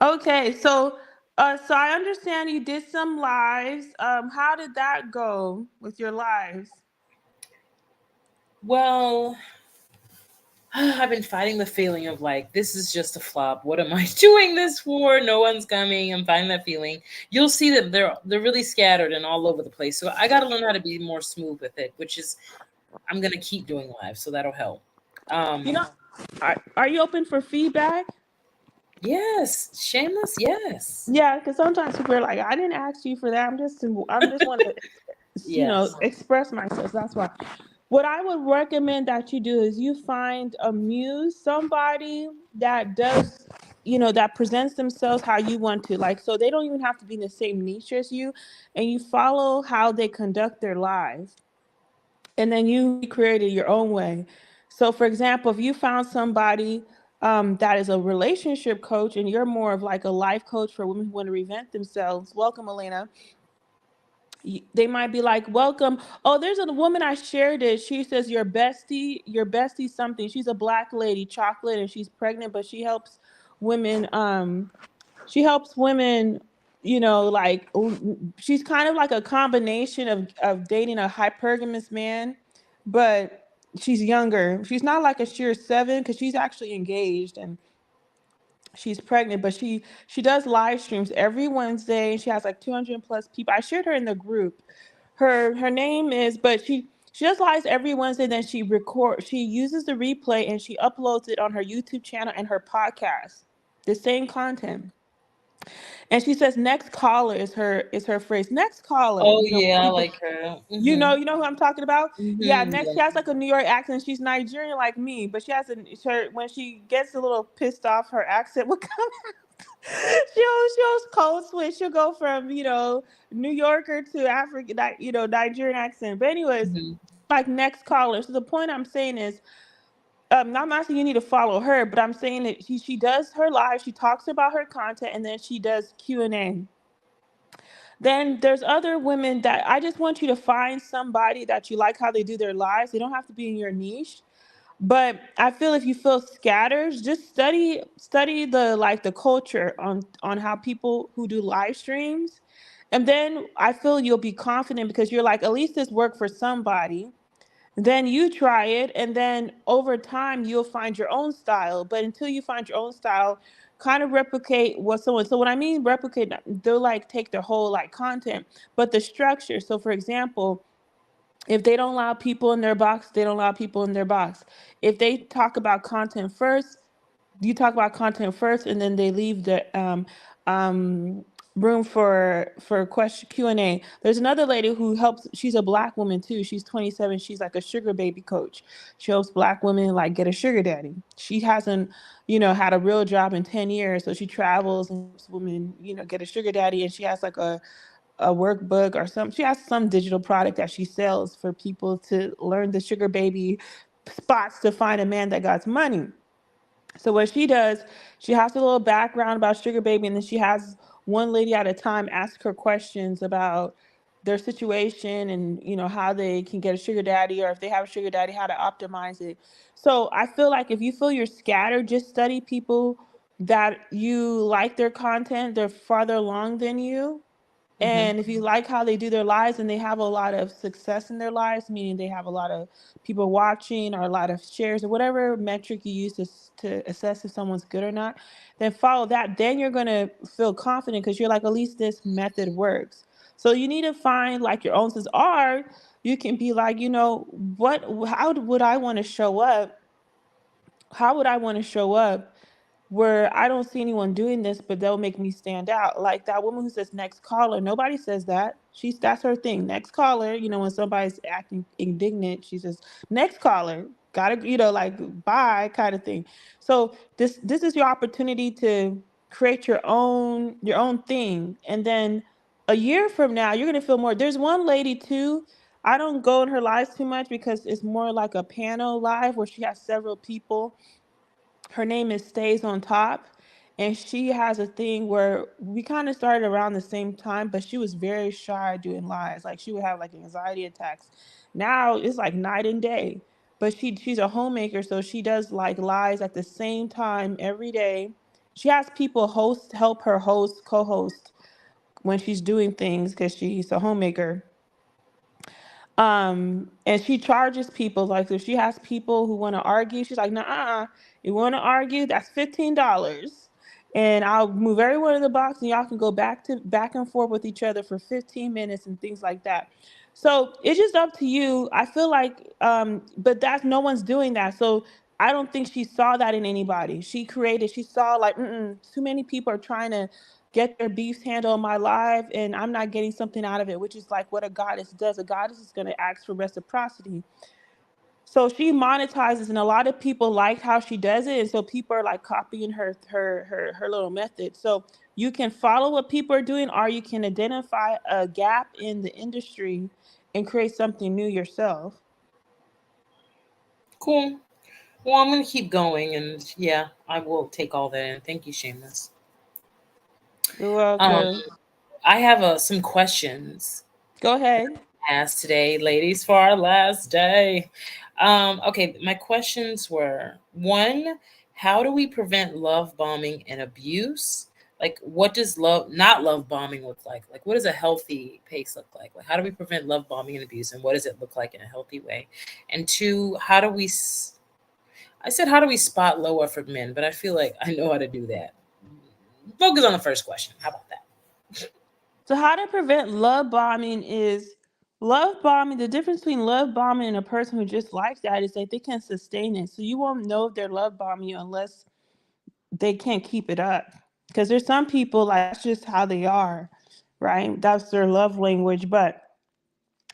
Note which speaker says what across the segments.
Speaker 1: Okay, so I understand you did some lives. How did that go with your lives?
Speaker 2: Well, I've been fighting the feeling of like, this is just a flop. What am I doing this for? No one's coming. I'm fighting that feeling. You'll see that they're really scattered and all over the place. So I got to learn how to be more smooth with it, which is I'm gonna keep doing live, so that'll help.
Speaker 1: You
Speaker 2: Um,
Speaker 1: know, are you open for feedback?
Speaker 2: yes, shameless. Yes,
Speaker 1: Yeah, because sometimes people are like, I didn't ask you for that. I'm just want to,
Speaker 2: yes.
Speaker 1: express myself. That's why. What I would recommend that you do is you find a muse, somebody that does, that presents themselves how you want to. Like, so they don't even have to be in the same niche as you, and you follow how they conduct their lives, and then you recreate it your own way. So, for example, if you found somebody that is a relationship coach and you're more of like a life coach for women who want to reinvent themselves, welcome, Elena. They might be like, welcome. Oh, there's a woman I shared it. She says, your bestie something. She's a black lady, chocolate, and she's pregnant, but women, she helps women, like she's kind of like a combination of dating a hypergamous man, but she's younger. She's not like a sheer seven because she's actually engaged and she's pregnant, but she does live streams every Wednesday. She has like 200 plus people. I shared her in the group. Her name is, but she does lives every Wednesday. Then she uses the replay and she uploads it on her YouTube channel and her podcast. The same content. And she says next caller is her phrase. Next caller,
Speaker 2: Oh
Speaker 1: when
Speaker 2: yeah, I
Speaker 1: people,
Speaker 2: like her.
Speaker 1: you know who I'm talking about? Yeah, next she
Speaker 2: Yeah.
Speaker 1: has like a New York accent. She's Nigerian like me, but she has when she gets a little pissed off, her accent will come out. She'll code switch. She'll go from, New Yorker to African, Nigerian accent. But anyways,
Speaker 2: hmm
Speaker 1: like next caller. So the point I'm saying is, I'm not saying you need to follow her, but I'm saying that she does her live, she talks about her content, and then she does Q&A. Then there's other women that I just want you to find somebody that you like how they do their lives. They don't have to be in your niche. But I feel if you feel scattered, just study the culture on how people who do live streams. And then I feel you'll be confident because you're like, at least this worked for somebody. Then you try it, and then over time you'll find your own style. But until you find your own style, kind of replicate what someone. So what I mean replicate, they'll like take their whole like content, but the structure. So for example, if they don't allow people in their box, they don't allow people in their box. If they talk about content first, you talk about content first, and then they leave the um room for question Q&A. There's another lady who helps. She's a black woman too. She's 27. She's like a sugar baby coach. She helps black women like get a sugar daddy. She hasn't, had a real job in 10 years, so she travels and helps women, get a sugar daddy. And she has like a workbook or some. She has some digital product that she sells for people to learn the sugar baby spots to find a man that got money. So what she does, she has a little background about sugar baby, and then she has one lady at a time ask her questions about their situation and how they can get a sugar daddy, or if they have a sugar daddy, how to optimize it. So I feel like if you feel you're scattered, just study people that you like their content, they're farther along than you,
Speaker 2: hmm
Speaker 1: and if you like how they do their lives and they have a lot of success in their lives, meaning they have a lot of people watching or a lot of shares or whatever metric you use to assess if someone's good or not, then follow that. Then you're going to feel confident because you're like, at least this method works. So you need to find like your own sense. Or you can be like, how would I want to show up? How would I want to show up where I don't see anyone doing this, but they'll make me stand out? Like that woman who says next caller. Nobody says that. That's her thing. Next caller. When somebody's acting indignant, she says next caller. Gotta, like bye kind of thing. So this is your opportunity to create your own thing, and then a year from now you're gonna feel more. There's one lady too. I don't go in her lives too much because it's more like a panel live where she has several people. Her name is Stays on Top, and she has a thing where we kind of started around the same time, but she was very shy doing lives. Like she would have like anxiety attacks. Now it's like night and day. But she's a homemaker, so she does like lives at the same time every day. she has people help her host, co-host when she's doing things because she's a homemaker. And she charges people, like if she has people who want to argue, she's like, nah, you want to argue, that's $15, and I'll move everyone in the box and y'all can go back and forth with each other for 15 minutes and things like that. So it's just up to you. I feel like but that's, no one's doing that. So I don't think she saw that in anybody. She saw like, too many people are trying to get their beefs handled on my live and I'm not getting something out of it, which is like what a goddess does. A goddess is going to ask for reciprocity. So she monetizes, and a lot of people like how she does it, and so people are like copying her little method. So you can follow what people are doing, or you can identify a gap in the industry and create something new yourself.
Speaker 2: Cool. Well, I'm gonna keep going, and yeah, I will take all that in. Thank you, Shameless.
Speaker 1: You're
Speaker 2: Um,
Speaker 1: welcome.
Speaker 2: I have some questions
Speaker 1: Go ahead.
Speaker 2: asked today, ladies, for our last day. Okay, my questions were: one, how do we prevent love bombing and abuse? Like, what does not love bombing look like? Like, what does a healthy pace look like? Like, how do we prevent love bombing and abuse, and what does it look like in a healthy way? And two, how do we I said, how do we spot low effort men? But I feel like I know how to do that. Focus on the first question. How about that?
Speaker 1: So how to prevent love bombing is, love bombing, the difference between love bombing and a person who just likes that is that they can sustain it. So you won't know if they're love bombing you unless they can't keep it up. Because there's some people like that's just how they are, right? That's their love language. But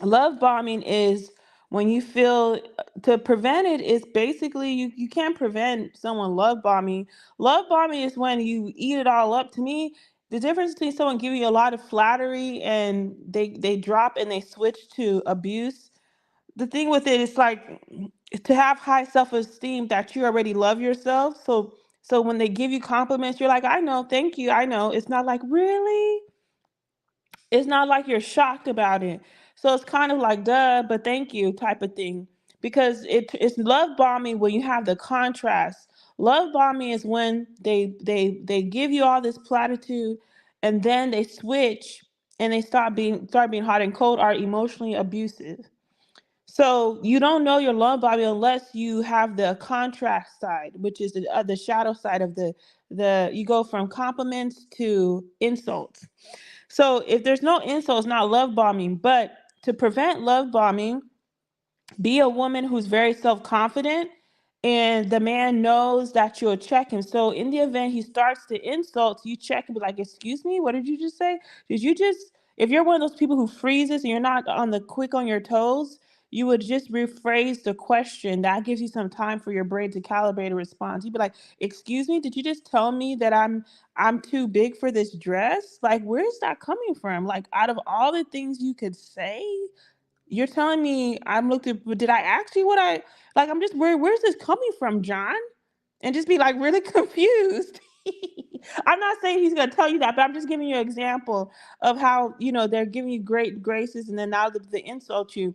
Speaker 1: love bombing is when you feel, to prevent it is basically you can't prevent someone love bombing. Love bombing is when you eat it all up. To me, the difference between someone giving you a lot of flattery and they drop and they switch to abuse, the thing with it is like to have high self-esteem that you already love yourself. So when they give you compliments, you're like, I know, thank you, I know. It's not like, really, it's not like you're shocked about it. So it's kind of like, duh, but thank you type of thing. Because it's love bombing when you have the contrast. Love bombing is when they give you all this platitude and then they switch and they start being hot and cold, are emotionally abusive. So you don't know your love bombing unless you have the contrast side, which is the shadow side of the. You go from compliments to insults. So if there's no insults, not love bombing. But to prevent love bombing, be a woman who's very self-confident, and the man knows that you'll check him. So in the event he starts to insult, you check and be like, excuse me, what did you just say? Did you just, if you're one of those people who freezes and you're not on the quick on your toes, you would just rephrase the question. That gives you some time for your brain to calibrate a response. You'd be like, excuse me, did you just tell me that I'm too big for this dress? Like, where's that coming from? Like, out of all the things you could say, you're telling me I'm looked at, but did I ask you what I like? I'm just, where's this coming from, John? And just be like really confused. I'm not saying he's gonna tell you that, but I'm just giving you an example of how, they're giving you great graces and then now they insult you.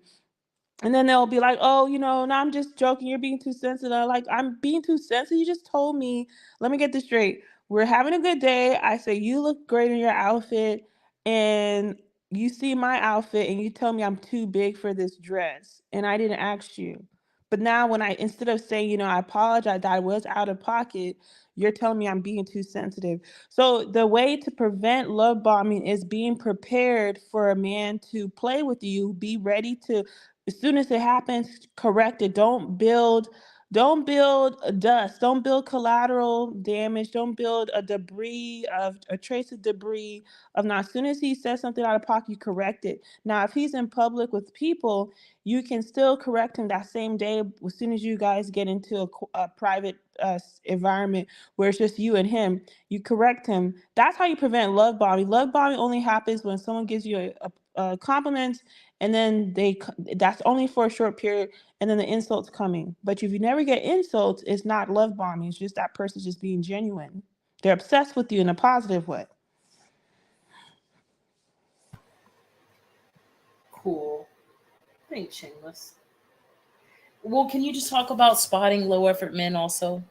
Speaker 1: And then they'll be like, oh, no, I'm just joking. You're being too sensitive. Like, I'm being too sensitive. You just told me, let me get this straight. We're having a good day. I say, you look great in your outfit. And you see my outfit and you tell me I'm too big for this dress. And I didn't ask you. But now, instead of saying, I apologize, that I was out of pocket, you're telling me I'm being too sensitive. So the way to prevent love bombing is being prepared for a man to play with you. Be ready to, as soon as it happens, correct it. Don't build a dust. Don't build collateral damage. Don't build a trace of debris of not. As soon as he says something out of pocket, you correct it. Now, if he's in public with people, you can still correct him that same day. As soon as you guys get into a private environment where it's just you and him, you correct him. That's how you prevent love bombing. Love bombing only happens when someone gives you a compliment, and then that's only for a short period, and then the insults coming. But if you never get insults, it's not love bombing. It's just that person just being genuine. They're obsessed with you in a positive way.
Speaker 2: Cool. Thanks, Shameless. Well, can you just talk about spotting low effort men also?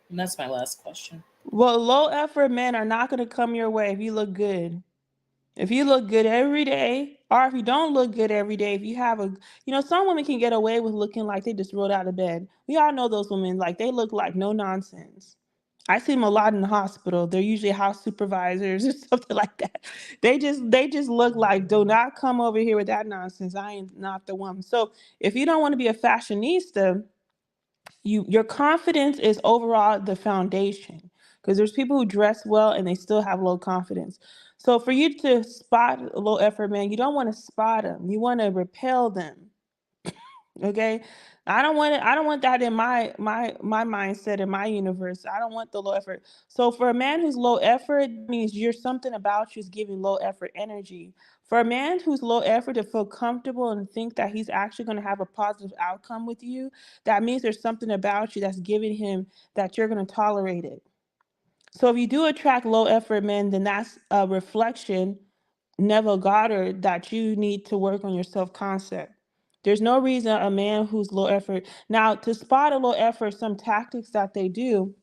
Speaker 2: And that's my last question.
Speaker 1: Well, low effort men are not going to come your way if you look good. If you look good every day, or if you don't look good every day, if you have a, some women can get away with looking like they just rolled out of bed. We all know those women, like they look like no nonsense. I see them a lot in the hospital. They're usually house supervisors or something like that. They just look like, do not come over here with that nonsense. I am not the one. So if you don't want to be a fashionista, your confidence is overall the foundation, because there's people who dress well and they still have low confidence. So for you to spot a low effort man, you don't want to spot them, you want to repel them. Okay, I don't want that in my mindset, in my universe. I don't want the low effort. So for a man who's low effort, that means you're, something about you is giving low effort energy. For a man who's low effort to feel comfortable and think that he's actually going to have a positive outcome with you, that means there's something about you that's giving him that you're going to tolerate it. So if you do attract low effort men, then that's a reflection, Neville Goddard, that you need to work on your self concept. There's no reason a man who's low effort. Now, to spot a low effort, some tactics that they do,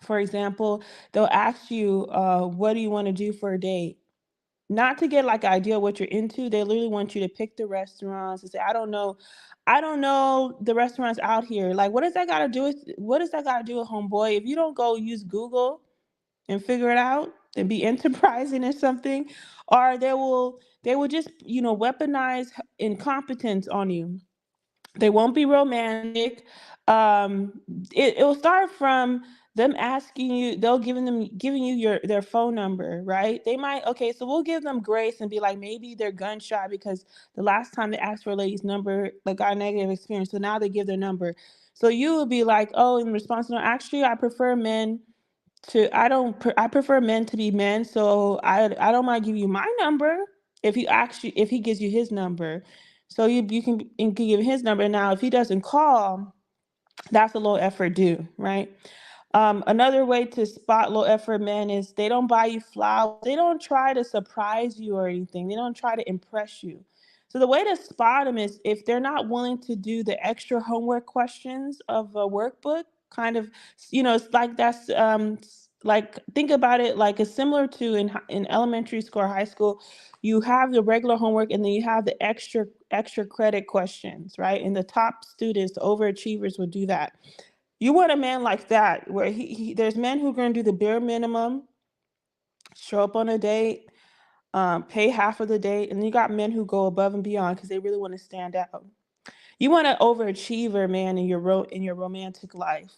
Speaker 1: for example, they'll ask you, what do you want to do for a date? Not to get like an idea what you're into. They literally want you to pick the restaurants and say, I don't know the restaurants out here. Like, what does that got to do with homeboy? If you don't go use Google and figure it out and be enterprising or something, or they will just weaponize incompetence on you. They won't be romantic. um it will start from them asking you, they'll giving you their phone number, right? They might, okay, so we'll give them grace and be like, maybe they're gun shy because the last time they asked for a lady's number, they got a negative experience, so now they give their number. So you would be like, oh, in response, no, actually I prefer men to I don't pre- I prefer men to be men, so I don't mind giving you my number if he gives you his number. So you can give his number. Now if he doesn't call, that's a low effort do, right? Another way to spot low effort men is they don't buy you flowers. They don't try to surprise you or anything. They don't try to impress you. So the way to spot them is if they're not willing to do the extra homework questions of a workbook, kind of, it's like that's like, think about it like it's similar to in elementary school or high school. You have the regular homework and then you have the extra credit questions, right? And the top students, the overachievers, would do that. You want a man like that, where there's men who are going to do the bare minimum, show up on a date, pay half of the date, and you got men who go above and beyond because they really want to stand out. You want an overachiever man in your romantic life.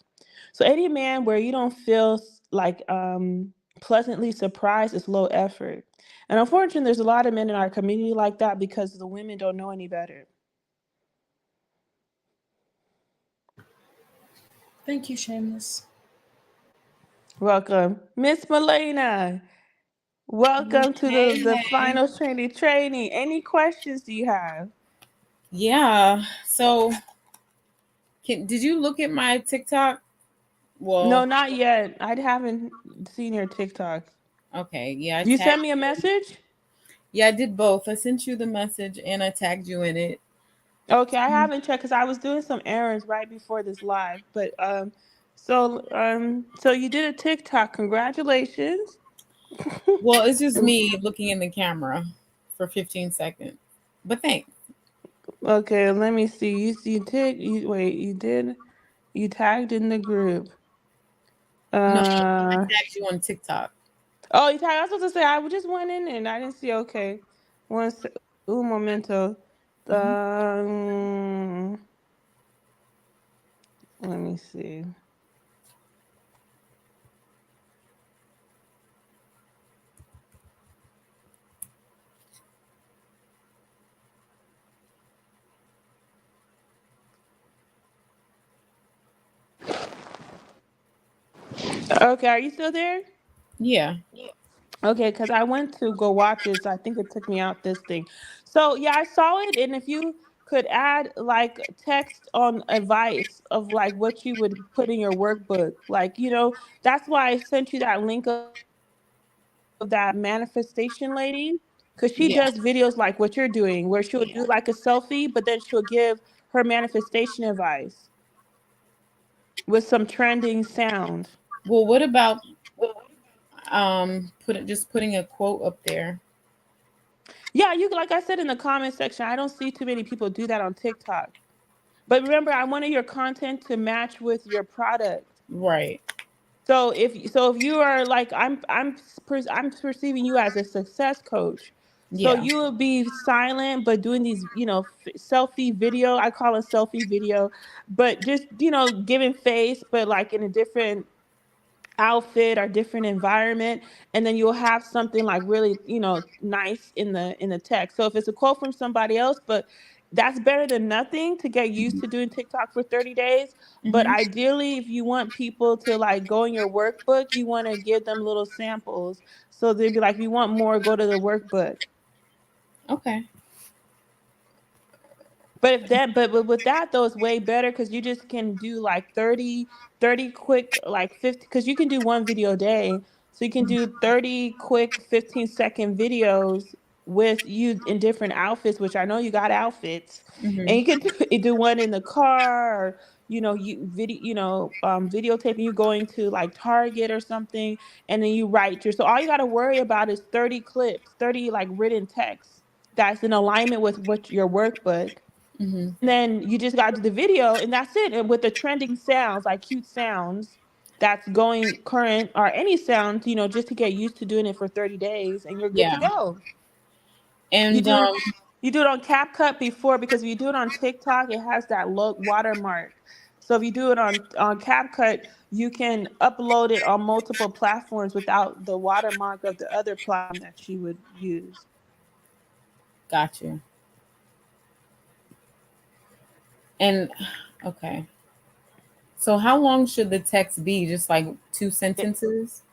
Speaker 1: So any man where you don't feel like pleasantly surprised is low effort. And unfortunately, there's a lot of men in our community like that because the women don't know any better.
Speaker 2: Thank you, Shameless.
Speaker 1: Welcome, Miss Melena. Welcome to the
Speaker 2: Hey.
Speaker 1: final training. Any questions do you have?
Speaker 2: Yeah. So, did you look at my TikTok?
Speaker 1: No,
Speaker 2: Well,
Speaker 1: not yet. I haven't seen your TikTok.
Speaker 2: okay. Yeah, I
Speaker 1: You
Speaker 2: tagged.
Speaker 1: sent me a message?
Speaker 2: Yeah, I did both. I sent you the message and I tagged you in it.
Speaker 1: Okay, I haven't checked because I was doing some errands right before this live. But so you did a TikTok. Congratulations.
Speaker 2: Well, it's just me looking in the camera for 15 seconds. But thanks.
Speaker 1: Okay, let me see. You tagged in the group.
Speaker 2: No, I
Speaker 1: Uh
Speaker 2: tagged you on TikTok.
Speaker 1: oh, you tagged. I was supposed to say I just went in and I didn't see. Okay, un momento.
Speaker 2: Hmm.
Speaker 1: Um, let me see. Okay, are you still there?
Speaker 2: Yeah.
Speaker 1: Okay, because I went to go watch it, so I think it took me out this thing. So yeah, I saw it, and if you could add like text on advice of like what you would put in your workbook, like that's why I sent you that link of that manifestation lady, because she does videos like what
Speaker 2: Yeah.
Speaker 1: you're doing, where she'll do like a selfie, but then she'll give her manifestation advice with some trending sound.
Speaker 3: Well, what about putting a quote up there?
Speaker 1: Yeah, you like I said in the comment section, I don't see too many people do that on TikTok. But remember, I wanted your content to match with your product.
Speaker 3: Right.
Speaker 1: So if you are like I'm perceiving you as a success coach. So
Speaker 3: Yeah.
Speaker 1: you will be silent but doing these, selfie video. I call it selfie video, but just, giving face but like in a different outfit or different environment, and then you'll have something like really, nice in the text. So if it's a quote from somebody else, but that's better than nothing to get used to doing TikTok for 30 days. But
Speaker 3: Mm-hmm.
Speaker 1: ideally, if you want people to like go in your workbook, you want to give them little samples, so they'd be like, if you want more, go to the workbook.
Speaker 3: Okay.
Speaker 1: But with that though, it's way better because you just can do like 30 quick, like 50, because you can do one video a day. So you can do 30 quick 15-second videos with you in different outfits, which I know you got outfits. And you
Speaker 3: Mm-hmm.
Speaker 1: can do one in the car, or videotaping you going to like Target or something, and then you write your, so all you got to worry about is 30 clips, 30 like written text that's in alignment with what your workbook.
Speaker 3: Mm-hmm.
Speaker 1: And then you just got to do the video, and that's it. And with the trending sounds, like cute sounds that's going current, or any sound, just to get used to doing it for 30 days, and you're good to
Speaker 3: Yeah.
Speaker 1: go. You
Speaker 3: And
Speaker 1: do you do it on CapCut before, because if you do it on TikTok, it has that low watermark. So if you do it on CapCut, you can upload it on multiple platforms without the watermark of the other platform that you would use.
Speaker 3: got you. And okay. So how long should the text be? Just like two sentences?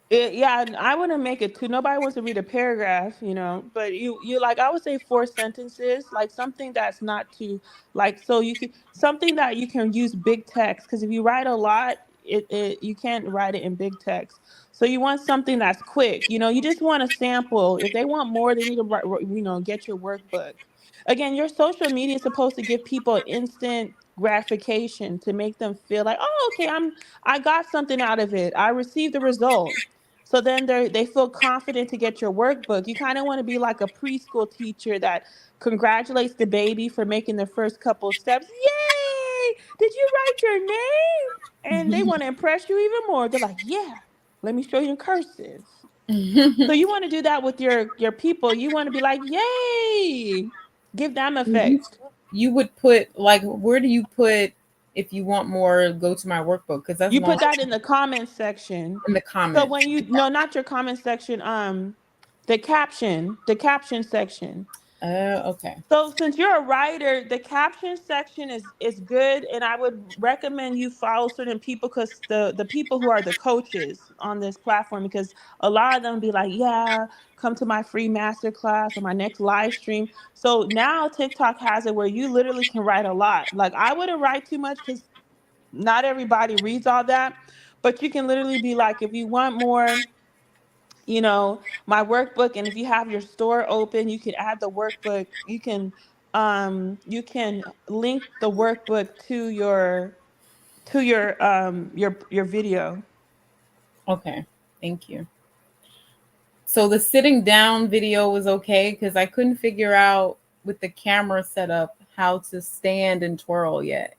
Speaker 1: Yeah, and I wouldn't make it too. Nobody wants to read a paragraph, But you like, I would say four sentences, like something that's not too, like, so you can, something that you can use big text, because if you write a lot, you can't write it in big text. So you want something that's quick. You just want a sample. If they want more, they need to get your workbook. Again, your social media is supposed to give people instant gratification, to make them feel like, oh, okay, I got something out of it. I received the result. So then they feel confident to get your workbook. You kind of want to be like a preschool teacher that congratulates the baby for making the first couple steps. Yay! Did you write your name? And they want to impress you even more. They're like, yeah, let me show you in cursive. So you want to do that with your people. You want to be like, yay! Give them
Speaker 3: you
Speaker 1: effect.
Speaker 3: you would put like, where do you put, if you want more, go to my workbook, because that's
Speaker 1: You
Speaker 3: long
Speaker 1: put that in the comments section.
Speaker 3: in the
Speaker 1: So
Speaker 3: comments.
Speaker 1: when you, no, not your comment section, the caption section.
Speaker 3: Okay.
Speaker 1: So since you're a writer, the caption section is good, and I would recommend you follow certain people, because the people who are the coaches on this platform, because a lot of them be like, yeah, come to my free masterclass or my next live stream. So now TikTok has it where you literally can write a lot. Like, I wouldn't write too much, because not everybody reads all that, but you can literally be like, if you want more, my workbook, and if you have your store open, you can add the workbook. You can link the workbook to your video.
Speaker 3: Okay. Thank you. So the sitting down video was okay because I couldn't figure out with the camera setup how to stand and twirl yet.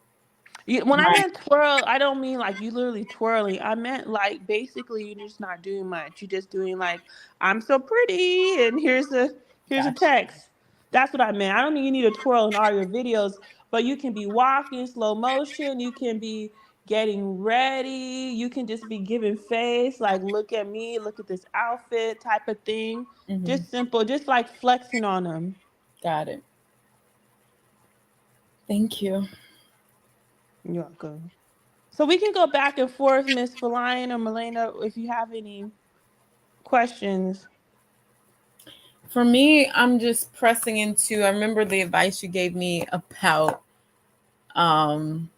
Speaker 1: When I
Speaker 3: Right.
Speaker 1: meant twirl, I don't mean like you literally twirling. I meant like basically you're just not doing much. You're just doing like, I'm so pretty, and here's a
Speaker 3: Gotcha.
Speaker 1: text. That's what I meant. I don't mean you need to twirl in all your videos, but you can be walking slow motion. You can be getting ready. You can just be giving face, like, look at me, look at this outfit type of thing.
Speaker 3: Hmm.
Speaker 1: Just simple, just like flexing on them.
Speaker 3: Got it. Thank you.
Speaker 1: You're welcome. So we can go back and forth, Miss Feline or Milena, if you have any questions.
Speaker 3: For me, I'm just pressing into, I remember the advice you gave me about um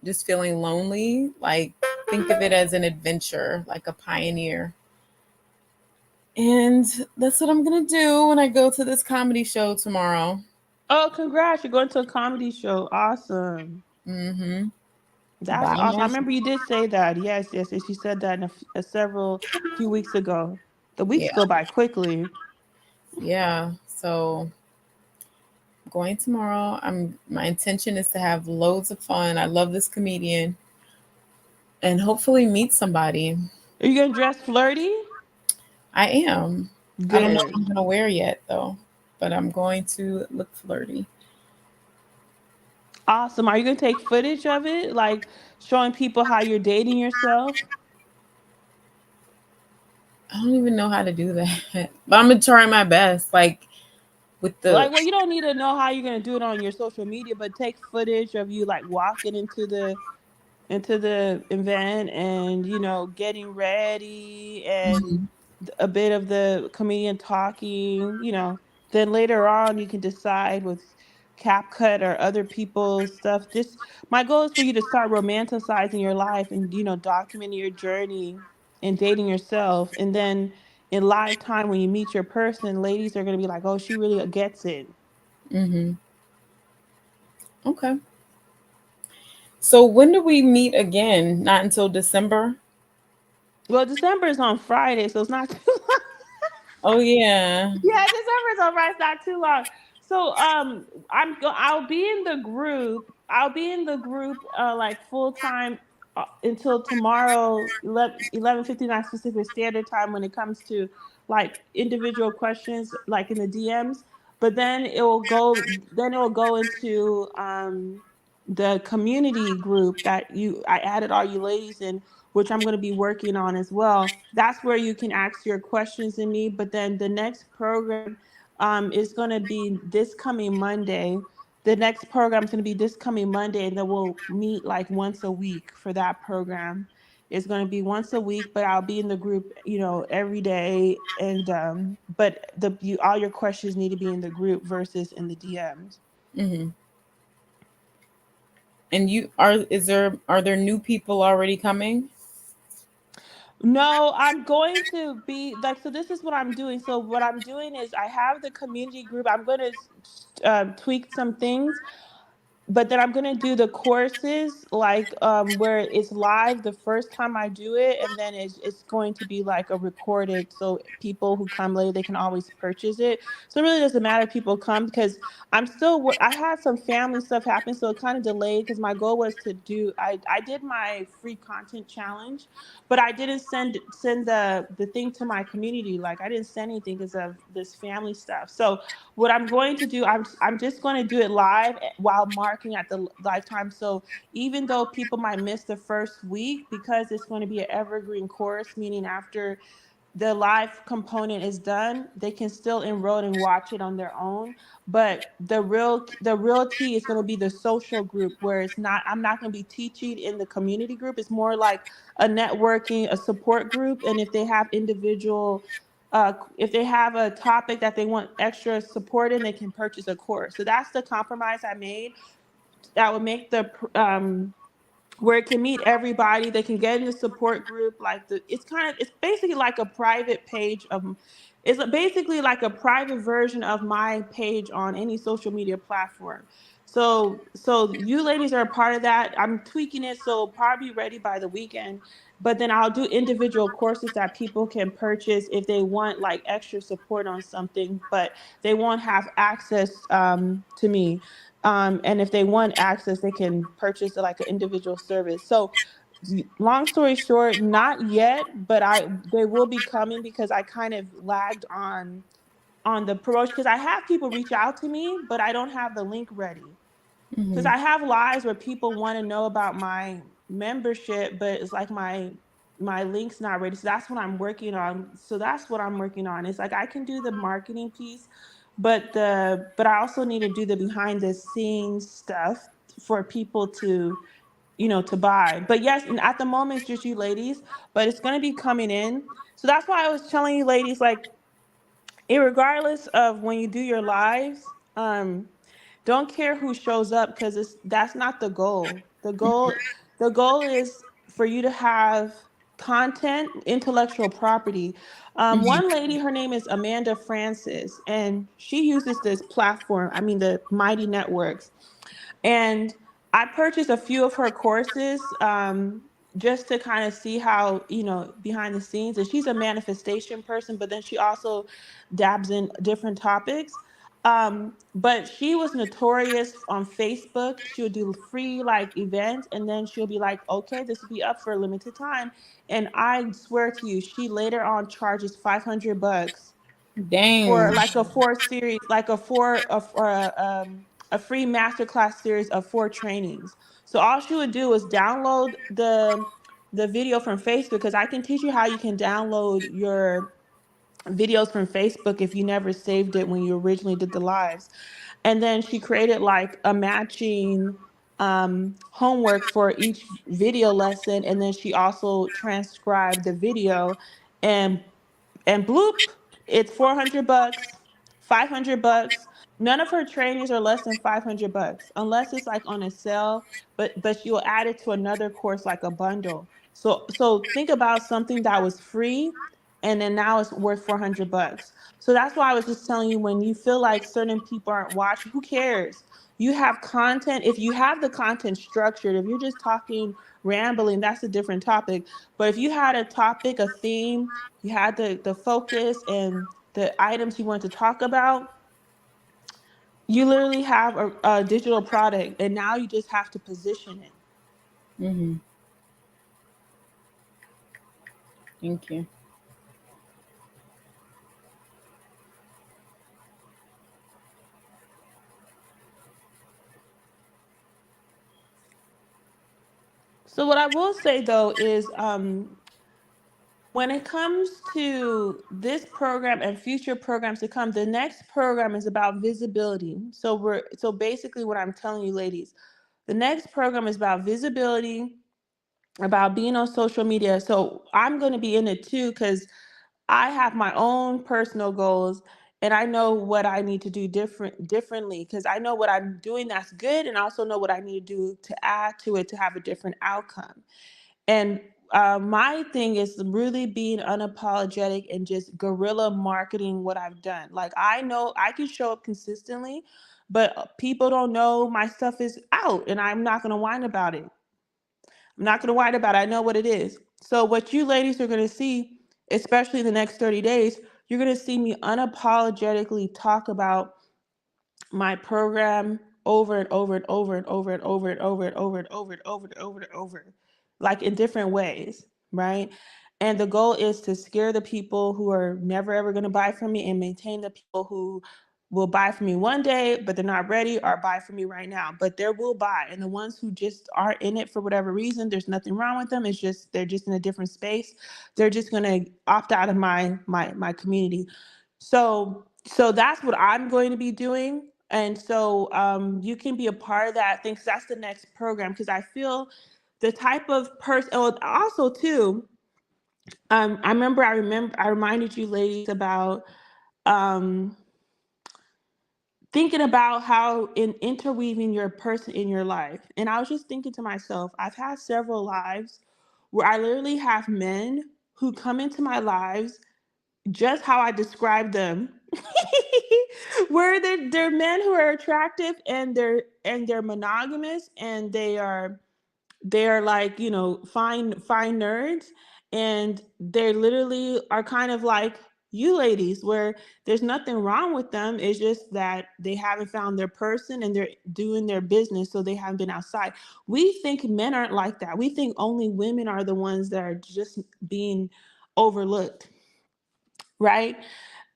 Speaker 3: just feeling lonely. Like, think of it as an adventure, like a pioneer. And that's what I'm gonna do when I go to this comedy show tomorrow.
Speaker 1: Oh, congrats! You're going to a comedy show. Awesome.
Speaker 3: Hmm.
Speaker 1: That's
Speaker 3: Buy
Speaker 1: awesome. I
Speaker 3: my
Speaker 1: remember you did say that. Yes, yes, yes. You said that in a several few weeks ago. The weeks
Speaker 3: yeah,
Speaker 1: go by quickly.
Speaker 3: yeah. So going tomorrow. My intention is to have loads of fun. I love this comedian and hopefully meet somebody.
Speaker 1: Are you gonna dress flirty?
Speaker 3: I am. I don't know what
Speaker 1: Good.
Speaker 3: I'm gonna wear yet though, but I'm going to look flirty.
Speaker 1: Awesome. Are you gonna take footage of it, like showing people how you're dating yourself?
Speaker 3: I don't even know how to do that, but I'm gonna try my best. Like with the.
Speaker 1: Like, well, you don't need to know how you're gonna do it on your social media, but take footage of you like walking into the event and getting ready and
Speaker 3: Mhm.
Speaker 1: a bit of the comedian talking. Then later on you can decide with CapCut or other people's stuff. Just my goal is for you to start romanticizing your life and documenting your journey and dating yourself, and then in live time when you meet your person, ladies are going to be like, oh, she really gets it.
Speaker 3: Mhm. Okay. So when do we meet again? Not until December.
Speaker 1: Well, December is on Friday, so it's not too
Speaker 3: Oh yeah.
Speaker 1: Yeah, December's over. It's not too long. So I'll be in the group. I'll be in the group like full time until tomorrow 11:59 Pacific Standard Time when it comes to like individual questions like in the DMs. But then it will go into the community group that you I added all you ladies in, which I'm going to be working on as well. That's where you can ask your questions in me. But then the next program is going to be this coming Monday. The next program is going to be this coming Monday, and then we'll meet like once a week for that program. It's going to be once a week, but I'll be in the group, every day. And but all your questions need to be in the group versus in the DMs.
Speaker 3: Mhm. And you are there new people already coming?
Speaker 1: No, I'm going to be like, so this is what I'm doing. So what I'm doing is I have the community group. I'm going to tweak some things, but then I'm gonna do the courses like where it's live the first time I do it, and then it's going to be like a recorded, so people who come later they can always purchase it. So it really doesn't matter if people come because I had some family stuff happen, so it kind of delayed because my goal was to do I did my free content challenge, but I didn't send the thing to my community. Like I didn't send anything because of this family stuff. So what I'm going to do, I'm just going to do it live while marking at the lifetime. So even though people might miss the first week, because it's going to be an evergreen course, meaning after the live component is done, they can still enroll and watch it on their own. But the real tea is going to be the social group, where I'm not going to be teaching in the community group. It's more like a networking, a support group. And if they have a topic that they want extra support in, they can purchase a course. So that's the compromise I made. That would make the where it can meet everybody. They can get in the support group. It's basically like a private page of it's basically like a private version of my page on any social media platform. So you ladies are a part of that. I'm tweaking it so it'll probably be ready by the weekend. But then I'll do individual courses that people can purchase if they want like extra support on something, but they won't have access to me. And if they want access, they can purchase like an individual service. So, long story short, not yet, but they will be coming because I kind of lagged on the promotion because I have people reach out to me, but I don't have the link ready. Because
Speaker 3: Mhm.
Speaker 1: I have lives where people want to know about my membership, but it's like my link's not ready. So that's what I'm working on. It's like I can do the marketing piece, but I also need to do the behind the scenes stuff for people to buy. But yes, and at the moment it's just you ladies, but it's gonna be coming in. So that's why I was telling you ladies, like, regardless of when you do your lives, don't care who shows up because that's not the goal. The goal is for you to have content, intellectual property.
Speaker 3: Mhm.
Speaker 1: One lady, her name is Amanda Francis, and she uses this platform, I mean the Mighty Networks. And I purchased a few of her courses, just to kind of see how, behind the scenes. And she's a manifestation person, but then she also dabs in different topics. But she was notorious on Facebook. She would do free like events, and then she'll be like, okay, this will be up for a limited time. And I swear to you, she later on charges $500 for
Speaker 3: Dang.
Speaker 1: like a four series, like a free masterclass series of 4 trainings. So all she would do is download the video from Facebook, because I can teach you how you can download your videos from Facebook if you never saved it when you originally did the lives. And then she created like a matching homework for each video lesson, and then she also transcribed the video, and bloop, it's $400, $500. None of her trainings are less than $500 unless it's like on a sale, but she will add it to another course like a bundle. So think about something that was free and then now it's worth $400. So that's why I was just telling you, when you feel like certain people aren't watching, who cares? You have content. If you have the content structured, if you're just talking rambling, that's a different topic. But if you had a topic, a theme, you had the focus and the items you want to talk about, you literally have a digital product, and now you just have to position it.
Speaker 3: Mm-hmm. Thank you.
Speaker 1: So what I will say though is, when it comes to this program and future programs to come, the next program is about visibility. So basically what I'm telling you, ladies, the next program is about visibility, about being on social media. So I'm going to be in it too, because I have my own personal goals, and I know what I need to do differently, because I know what I'm doing that's good, and I also know what I need to do to add to it to have a different outcome. And my thing is really being unapologetic and just guerrilla marketing what I've done. Like, I know I can show up consistently, but people don't know my stuff is out, and I'm not going to whine about it. I'm not going to whine about it. I know what it is. So what you ladies are going to see, especially in the next 30 days, you're going to see me unapologetically talk about my program over and over and over and over and over and over and over and over and over and over and over, like in different ways, right? And the goal is to scare the people who are never ever going to buy from me, and maintain the people who will buy from me one day, but they're not ready, or buy from me right now, but they will buy. And the ones who just are in it for whatever reason, there's nothing wrong with them. It's just they're just in a different space. They're just going to opt out of my community. So that's what I'm going to be doing. And so you can be a part of that. I think that's the next program, because I feel the type of person. Oh, also too, I reminded you ladies about um, thinking about how in interweaving your person in your life. And I was just thinking to myself, I've had several lives where I literally have men who come into my lives just how I described them. Where they're men who are attractive, and they're monogamous, and they're like, fine nerds, and they literally are kind of like you ladies, where there's nothing wrong with them. It's just that they haven't found their person, and they're doing their business, so they haven't been outside. We think men aren't like that. We think only women are the ones that are just being overlooked, right?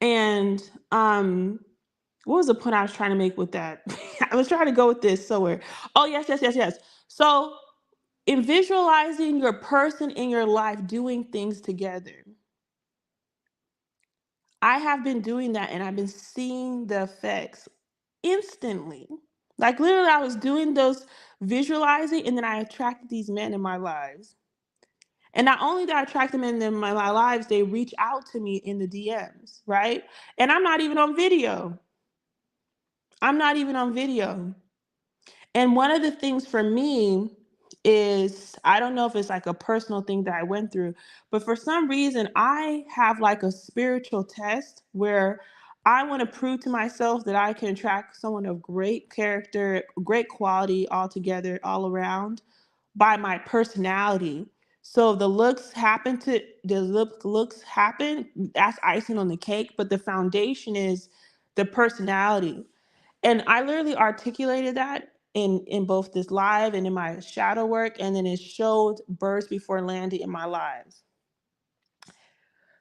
Speaker 1: And what was the point I was trying to make with that? I was trying to go with this somewhere. Oh, yes, yes, yes, yes. So in visualizing your person in your life doing things together, I have been doing that, and I've been seeing the effects instantly. Like, literally, I was doing those visualizing, and then I attracted these men in my lives. And not only did I attract them in my lives, they reach out to me in the DMs, right? And I'm not even on video. I'm not even on video. And one of the things for me is, I don't know if it's like a personal thing that I went through, but for some reason I have like a spiritual test where I want to prove to myself that I can attract someone of great character, great quality altogether, all around, by my personality. So the looks happen, that's icing on the cake, but the foundation is the personality. And I literally articulated that in both this live and in my shadow work, and then it showed birds before landing in my lives.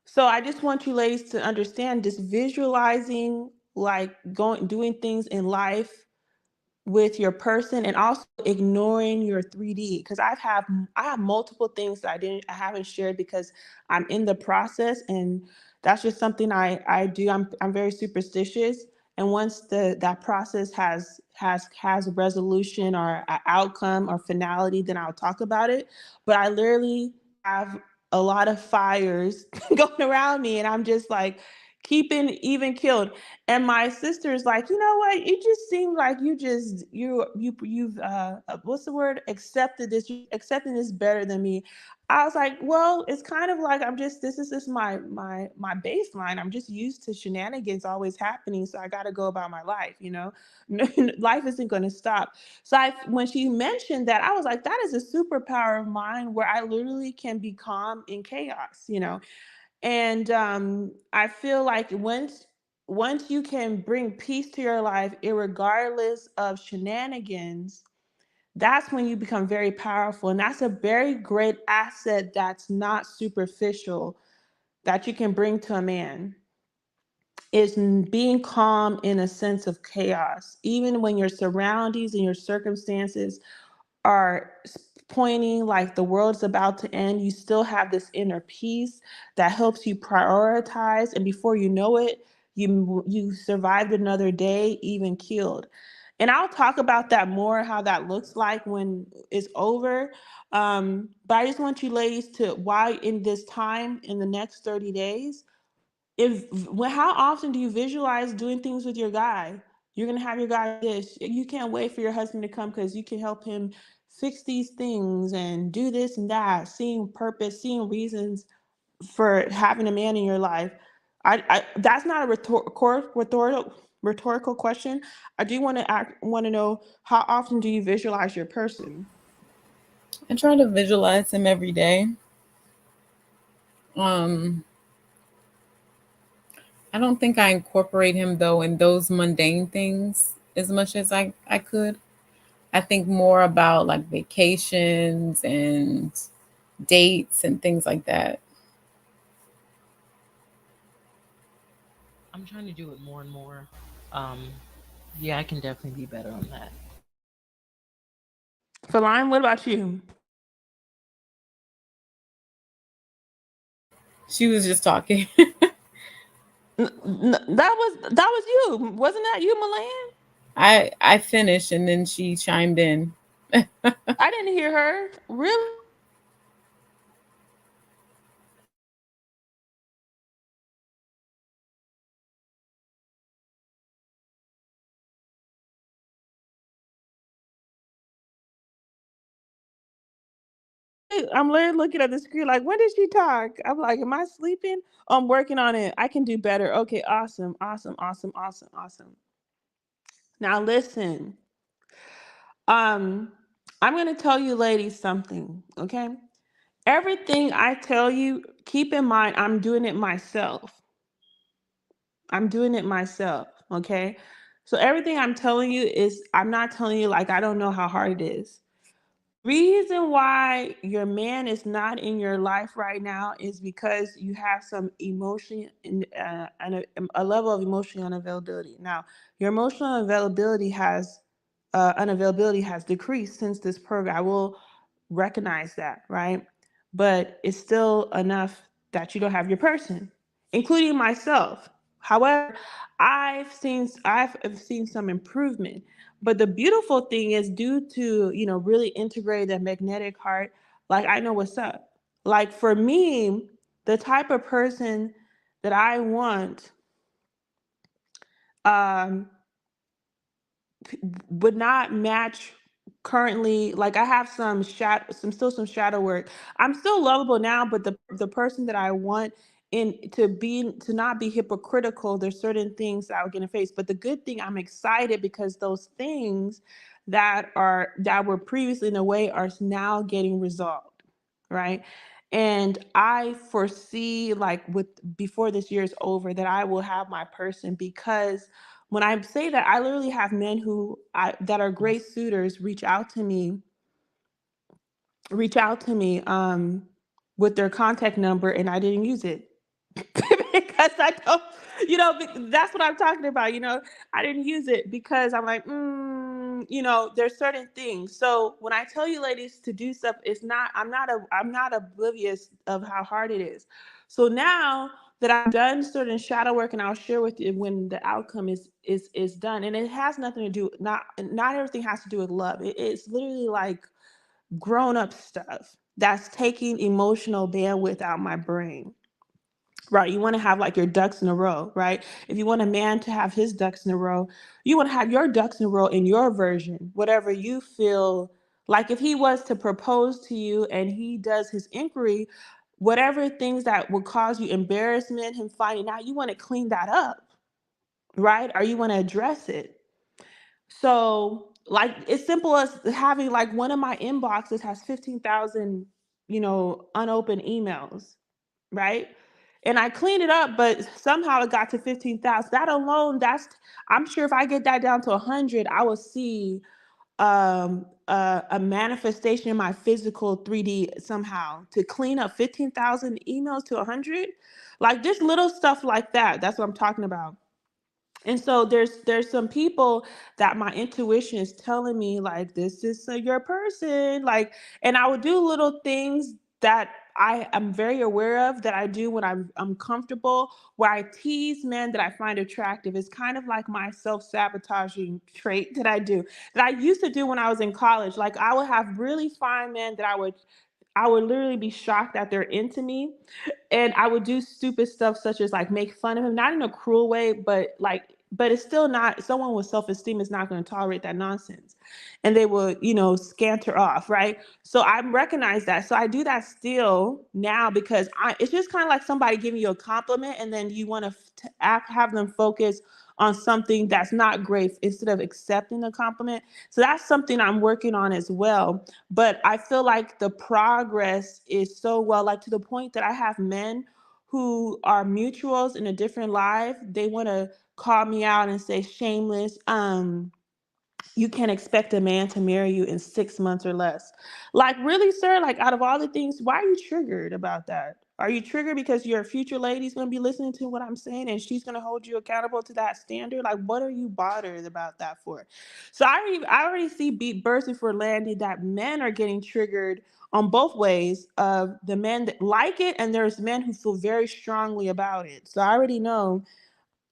Speaker 1: So I just want you ladies to understand, just visualizing, like going doing things in life with your person, and also ignoring your 3D, because I have multiple things that I haven't shared because I'm in the process, and that's just something I do. I'm very superstitious, and once that process has a resolution or an outcome or finality, then I'll talk about it. But I literally have a lot of fires going around me, and I'm just like keeping even killed. And my sister's like, you know what? You just seem like you've what's the word? Accepted this. You accepting this better than me. I was like, well, it's kind of like this is my baseline. I'm just used to shenanigans always happening, so I got to go about my life. Life isn't going to stop. So when she mentioned that, I was like, that is a superpower of mine where I literally can be calm in chaos. And I feel like once you can bring peace to your life, regardless of shenanigans, that's when you become very powerful. And that's a very great asset that's not superficial, that you can bring to a man, is being calm in a sense of chaos. Even when your surroundings and your circumstances are pointing like the world's about to end, you still have this inner peace that helps you prioritize, and before you know it, you survived another day, even killed. And I'll talk about that more, how that looks like when it's over. But I just want you ladies to, while in this time, in the next 30 days, how often do you visualize doing things with your guy? You're gonna have your guy this. You can't wait for your husband to come because you can help him fix these things and do this and that. Seeing purpose, seeing reasons for having a man in your life. That's not a rhetorical question. I do want to know, how often do you visualize your person?
Speaker 3: I try to visualize him every day. Um, I don't think I incorporate him though in those mundane things as much as I could. I think more about like vacations and dates and things like that.
Speaker 2: I'm trying to do it more and more. Um, yeah, I can definitely be better on that.
Speaker 1: Feline, what about you?
Speaker 3: She was just talking.
Speaker 1: That was you, wasn't that you, Milan?
Speaker 3: I finished and then she chimed in.
Speaker 1: I didn't hear her. Really? I'm literally looking at the screen like, when did she talk? I'm like, am I sleeping? I'm working on it. I can do better. Okay, awesome, awesome, awesome, awesome, awesome. Now listen. Um, I'm gonna tell you ladies something, okay? Everything I tell you, keep in mind, I'm doing it myself. I'm doing it myself, okay? So everything I'm telling you is, I'm not telling you like I don't know how hard it is. Reason why your man is not in your life right now is because you have some emotion and a level of emotional unavailability. Now, your emotional unavailability has decreased since this program. I will recognize that, right? But it's still enough that you don't have your person, including myself. However, I've seen some improvement. But the beautiful thing is, due to really integrate that magnetic heart, like I know what's up. Like for me, the type of person that I want um would not match currently. Like I have some shadow work. I'm still lovable now, but the person that I want to not be hypocritical, there's certain things that I would get in face. But the good thing, I'm excited because those things that were previously in a way are now getting resolved, right? And I foresee, like, before this year is over, that I will have my person, because when I say that, I literally have men that are great suitors reach out to me with their contact number, and I didn't use it. Because I don't, that's what I'm talking about. I didn't use it because I'm like, there's certain things. So when I tell you, ladies, to do stuff, I'm not oblivious of how hard it is. So now that I've done certain shadow work, and I'll share with you when the outcome is done, and it has nothing to do, not everything has to do with love. It's literally like grown up stuff that's taking emotional bandwidth out my brain. Right. You want to have like your ducks in a row, right? If you want a man to have his ducks in a row, you want to have your ducks in a row in your version, whatever you feel like. If he was to propose to you and he does his inquiry, whatever things that would cause you embarrassment, him finding out, you want to clean that up, right? Or you want to address it. So, like, it's simple as having, like, one of my inboxes has 15,000, unopened emails, right? And I cleaned it up, but somehow it got to 15,000. That alone, I'm sure if I get that down to 100, I will see a manifestation in my physical 3D somehow, to clean up 15,000 emails to 100. Like, just little stuff like that. That's what I'm talking about. And so there's some people that my intuition is telling me, like, this is your person, like, and I would do little things that I am very aware of that I do when I'm comfortable, where I tease men that I find attractive. It's kind of like my self-sabotaging trait that I do, that I used to do when I was in college. Like, I would have really fine men that I would literally be shocked that they're into me. And I would do stupid stuff such as, like, make fun of him, not in a cruel way, but it's still not, someone with self-esteem is not going to tolerate that nonsense. And they will, scanter off, right? So I recognize that. So I do that still now, because it's just kind of like somebody giving you a compliment, and then you want to have them focus on something that's not great instead of accepting the compliment. So that's something I'm working on as well. But I feel like the progress is so well, like, to the point that I have men who are mutuals in a different life. They want to call me out and say, shameless, you can't expect a man to marry you in 6 months or less. Like, really, sir? Like, out of all the things, why are you triggered about that? Are you triggered because your future lady's going to be listening to what I'm saying and she's going to hold you accountable to that standard? Like, what are you bothered about that for? So I already see bursting for landing that men are getting triggered on both ways, of the men that like it, and there's men who feel very strongly about it. So I already know,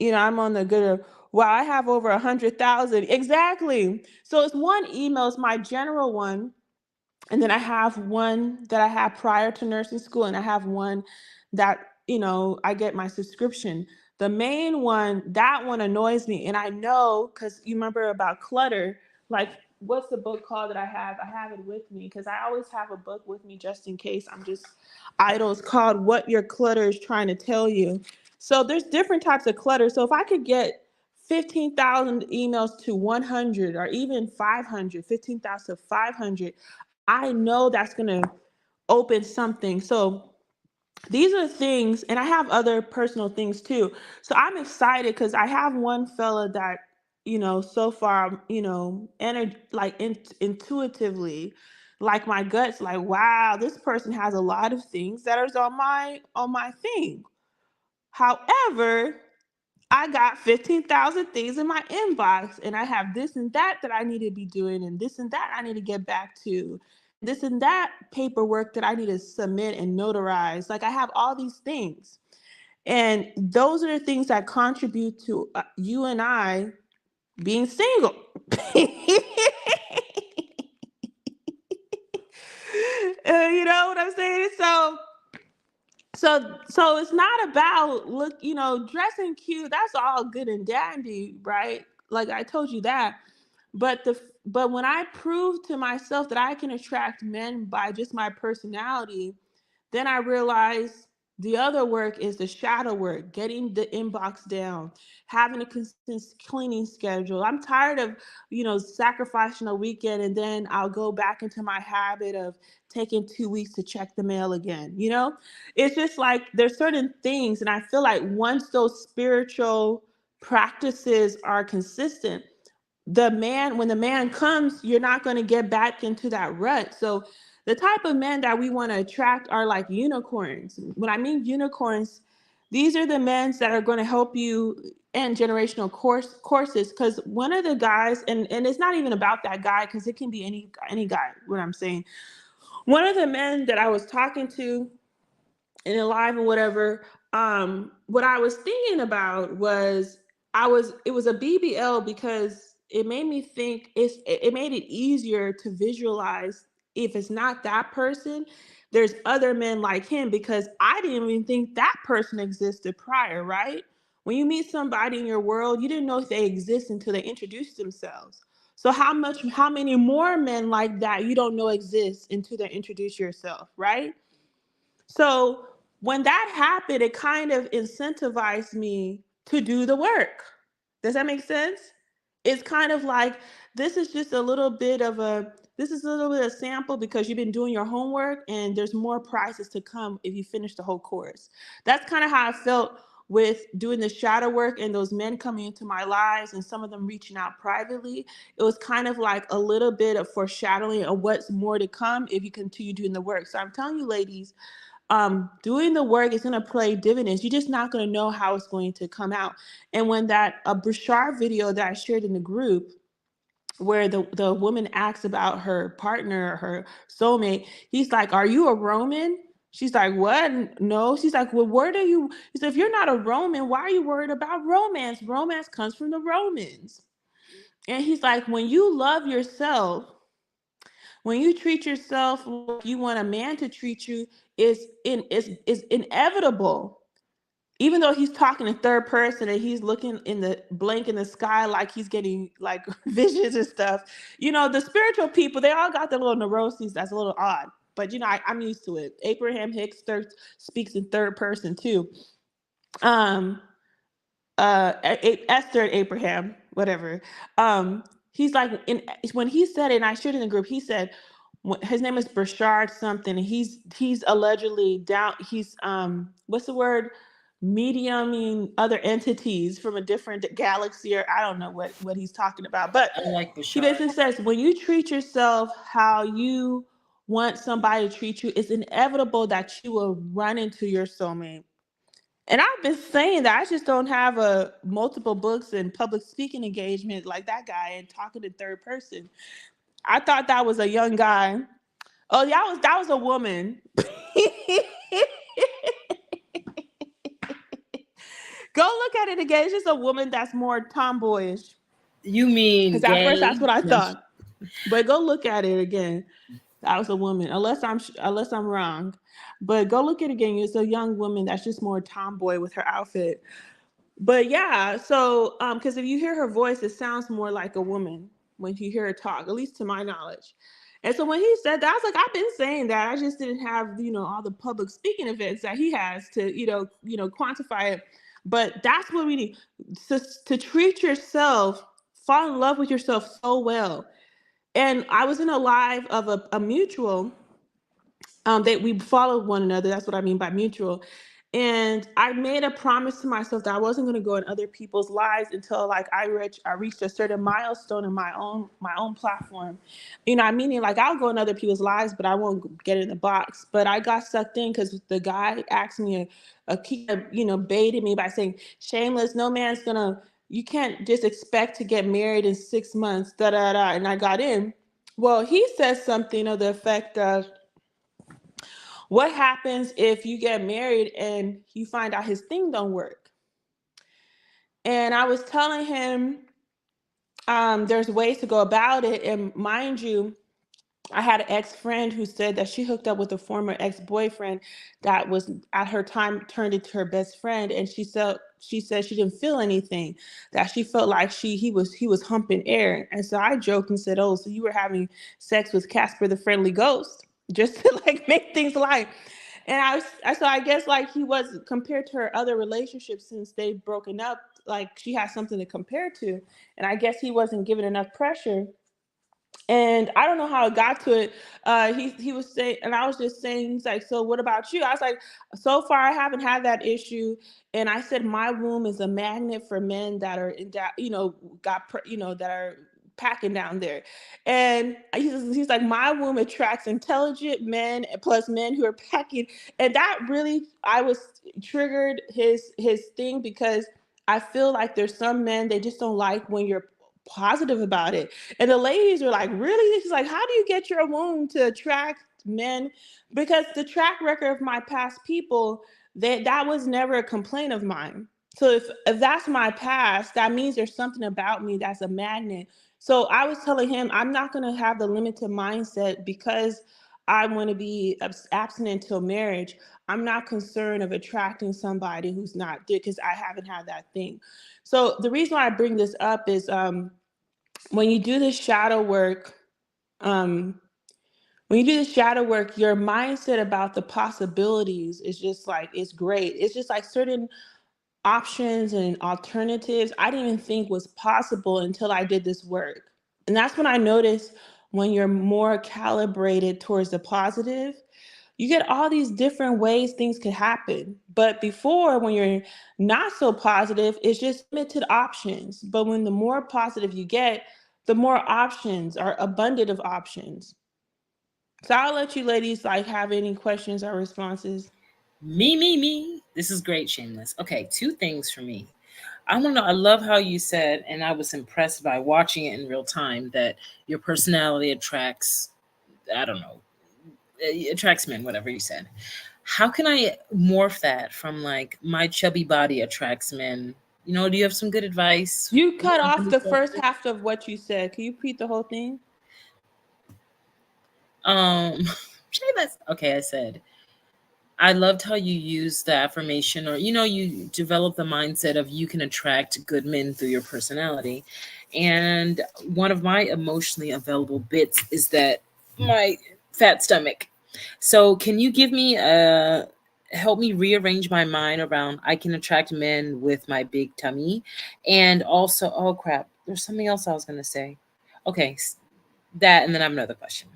Speaker 1: I'm on the good of, wow, I have over 100,000. Exactly. So it's one email, it's my general one. And then I have one that I have prior to nursing school, and I have one that, I get my subscription. The main one, that one annoys me. And I know, because you remember about clutter, like, what's the book called that I have? I have it with me because I always have a book with me just in case I'm just idle. It's called What Your Clutter is Trying to Tell You. So there's different types of clutter. So if I could get 15,000 emails to 100, or even 500, 15,000 to 500, I know that's going to open something. So these are things, and I have other personal things too. So I'm excited because I have one fella that, so far, intuitively, like, my gut's like, wow, this person has a lot of things that are on my thing. However, I got 15,000 things in my inbox, and I have this and that I need to be doing, and this and that I need to get back to, this and that paperwork that I need to submit and notarize. Like, I have all these things. And those are the things that contribute to you and I being single. You know what I'm saying? So it's not about dressing cute. That's all good and dandy, right? Like, I told you that. But when I prove to myself that I can attract men by just my personality, then I realize The other work is the shadow work, getting the inbox down, having a consistent cleaning schedule. I'm tired of, sacrificing a weekend and then I'll go back into my habit of taking 2 weeks to check the mail again. It's just like there's certain things, and I feel like once those spiritual practices are consistent, when the man comes, you're not going to get back into that rut. So the type of men that we want to attract are like unicorns. When I mean unicorns, these are the men that are going to help you end generational courses. Because one of the guys, and it's not even about that guy, because it can be any guy, what I'm saying. One of the men that I was talking to in a live or whatever, what I was thinking about was it was a BBL, because it made me think, it made it easier to visualize if it's not that person, there's other men like him, because I didn't even think that person existed prior, right? When you meet somebody in your world, you didn't know if they exist until they introduced themselves. So how many more men like that you don't know exist until they introduce yourself, right? So when that happened, it kind of incentivized me to do the work. Does that make sense? It's kind of like, this is just a little bit of sample, because you've been doing your homework and there's more prizes to come if you finish the whole course. That's kind of how I felt with doing the shadow work and those men coming into my lives and some of them reaching out privately. It was kind of like a little bit of foreshadowing of what's more to come if you continue doing the work. So I'm telling you, ladies, doing the work is going to play dividends. You're just not going to know how it's going to come out. And when a Bashar video that I shared in the group, where the woman asks about her partner, her soulmate, he's like, "Are you a Roman?" She's like, "What? No." She's like, "Well, where do you?" He said, "If you're not a Roman, why are you worried about romance? Romance comes from the Romans." And he's like, when you love yourself, when you treat yourself like you want a man to treat you, is inevitable. Even though he's talking in third person and he's looking in the blank in the sky like he's getting like visions and stuff, the spiritual people, they all got their little neuroses that's a little odd. But I'm used to it. Abraham Hicks speaks in third person too. Esther and Abraham, whatever. He's like, when he said it, and I shared in the group, he said, his name is Bashard something, and he's allegedly down. He's what's the word? Mediuming other entities from a different galaxy, or I don't know what he's talking about. But
Speaker 2: I like Bashard.
Speaker 1: He basically says, when you treat yourself how you want somebody to treat you, it's inevitable that you will run into your soulmate. And I've been saying that I just don't have multiple books and public speaking engagement like that guy and talking in third person. I thought that was a young guy. Oh, that was a woman. Go look at it again. It's just a woman that's more tomboyish.
Speaker 2: You mean
Speaker 1: because at first that's what I thought. But go look at it again. That was a woman, unless I'm wrong. But go look at it again. It's a young woman that's just more tomboy with her outfit. But yeah, so because if you hear her voice, it sounds more like a woman when you hear her talk, at least to my knowledge. And so when he said that, I was like, I've been saying that. I just didn't have, all the public speaking events that he has to, quantify it. But that's what we need to treat yourself, fall in love with yourself so well. And I was in a live of a mutual that we followed one another. That's what I mean by mutual. And I made a promise to myself that I wasn't going to go in other people's lives until like I reached a certain milestone in my own platform. Meaning like I'll go in other people's lives, but I won't get in the box. But I got sucked in because the guy asked me baited me by saying, "Shameless, no man's gonna. You can't just expect to get married in 6 months." Da da da. And I got in. Well, he says something of the effect of, what happens if you get married and you find out his thing don't work? And I was telling him there's ways to go about it. And mind you, I had an ex-friend who said that she hooked up with a former ex-boyfriend that was at her time turned into her best friend. And she said she didn't feel anything, that she felt like he was humping air. And so I joked and said, "Oh, so you were having sex with Casper the Friendly Ghost," just to like make things light. And so I guess like he was compared to her other relationships since they've broken up, like she has something to compare to. And I guess he wasn't given enough pressure. And I don't know how it got to it. He was saying, and I was just saying, he's like, so what about you? I was like, so far I haven't had that issue. And I said, my womb is a magnet for men that are in that, that are packing down there. And he's like, my womb attracts intelligent men plus men who are packing. And that really, I was triggered his thing, because I feel like there's some men, they just don't like when you're positive about it. And the ladies were like, really? She's like, how do you get your womb to attract men? Because the track record of my past people, that was never a complaint of mine. So if that's my past, that means there's something about me that's a magnet. So I was telling him, I'm not going to have the limited mindset because I want to be abstinent until marriage. I'm not concerned of attracting somebody who's not good, because I haven't had that thing. So the reason why I bring this up is when you do this shadow work, your mindset about the possibilities is just like, it's great. It's just like certain options and alternatives I didn't even think was possible until I did this work. And that's when I noticed, when you're more calibrated towards the positive, you get all these different ways things could happen. But before, when you're not so positive, it's just limited options. But when the more positive you get, the more options are abundant of options. So I'll let you ladies like have any questions or responses.
Speaker 2: Me. This is great, Shameless. Okay, two things for me. I want to know, I love how you said, and I was impressed by watching it in real time, that your personality attracts, I don't know, it attracts men, whatever you said. How can I morph that from like my chubby body attracts men? You know, do you have some good advice?
Speaker 1: You cut off the first half of what you said. Can you repeat the whole thing?
Speaker 2: Shameless. Okay, I said, I loved how you used the affirmation, or, you know, you develop the mindset of you can attract good men through your personality. And one of my emotionally available bits is that my fat stomach. So can you give me help me rearrange my mind around I can attract men with my big tummy? And also, oh crap, there's something else I was going to say. Okay, that, and then I have another question.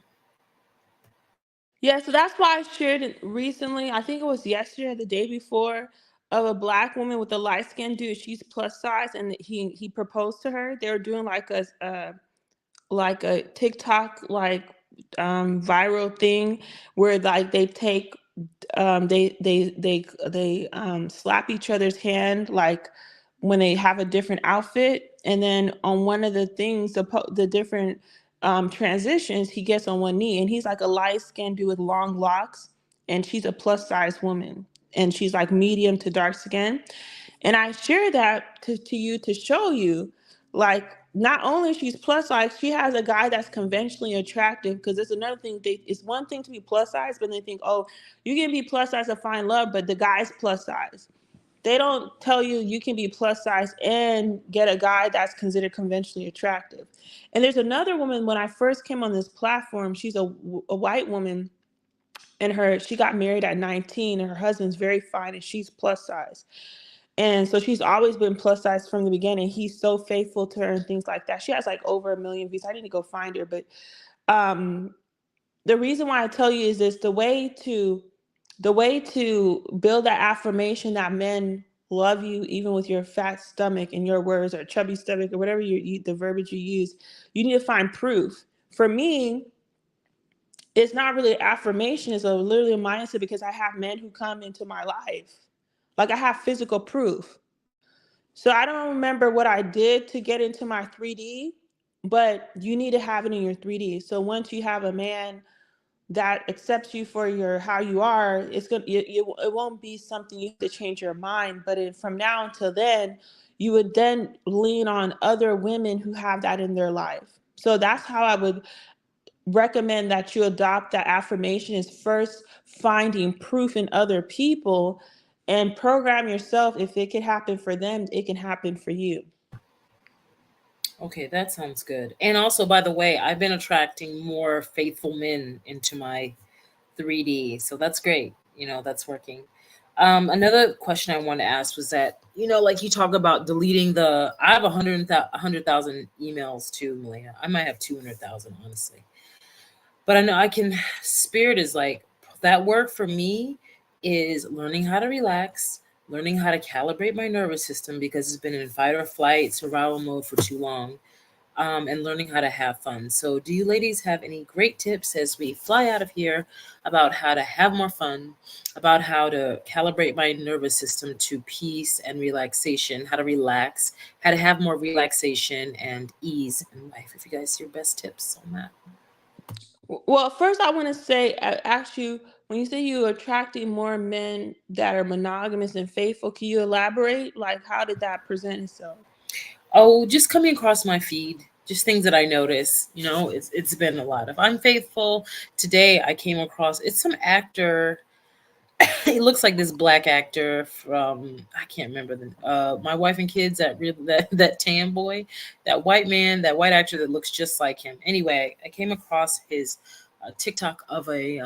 Speaker 1: Yeah, so that's why I shared it recently. I think it was yesterday or the day before, of a black woman with a light skinned dude. She's plus size, and he proposed to her. They were doing like a TikTok viral thing where like they take slap each other's hand, like when they have a different outfit, and then on one of the things, the different transitions, he gets on one knee, and he's like a light skinned dude with long locks, and she's a plus size woman, and she's like medium to dark skin. And I share that to you to show you, like, not only she's plus size, she has a guy that's conventionally attractive. Because it's another thing. It's one thing to be plus size, but they think, oh, you can be plus size to find love, but the guy's plus size. They don't tell you you can be plus size and get a guy that's considered conventionally attractive. And there's another woman, when I first came on this platform, she's a white woman, and she got married at 19, and her husband's very fine, and she's plus size. And so she's always been plus size from the beginning. He's so faithful to her and things like that. She has like over 1 million views. I need to go find her. But the reason why I tell you is this: the way to build that affirmation that men love you even with your fat stomach and your words, or chubby stomach, or whatever the verbiage you use. You need to find proof. For me, it's not really affirmation. It's literally a mindset, because I have men who come into my life. Like, I have physical proof. So I don't remember what I did to get into my 3D, but you need to have it in your 3D. So once you have a man that accepts you for how you are, it won't be something you have to change your mind. But from now until then, you would then lean on other women who have that in their life. So that's how I would recommend that you adopt that affirmation, is first finding proof in other people, and program yourself. If it can happen for them, it can happen for you.
Speaker 2: Okay, that sounds good. And also, by the way, I've been attracting more faithful men into my 3D, so that's great. that's working. Another question I want to ask was that, like you talk about deleting I have 100,000 emails too, Malia. I might have 200,000, honestly. But I know I can, spirit is like, that work for me is learning how to relax, learning how to calibrate my nervous system because it's been in fight or flight survival mode for too long, and learning how to have fun. So, do you ladies have any great tips as we fly out of here about how to have more fun, about how to calibrate my nervous system to peace and relaxation, how to relax, how to have more relaxation and ease in life? If you guys, your best tips on that.
Speaker 1: Well, first I want to say, ask you, when you say you're attracting more men that are monogamous and faithful, can you elaborate? Like, how did that present itself?
Speaker 2: Oh, just coming across my feed, just things that I notice. It's been a lot of unfaithful. Today I came across, it's some actor. He looks like this black actor from, I can't remember My Wife and Kids, that tan boy, that white man, that white actor that looks just like him. Anyway, I came across his TikTok of a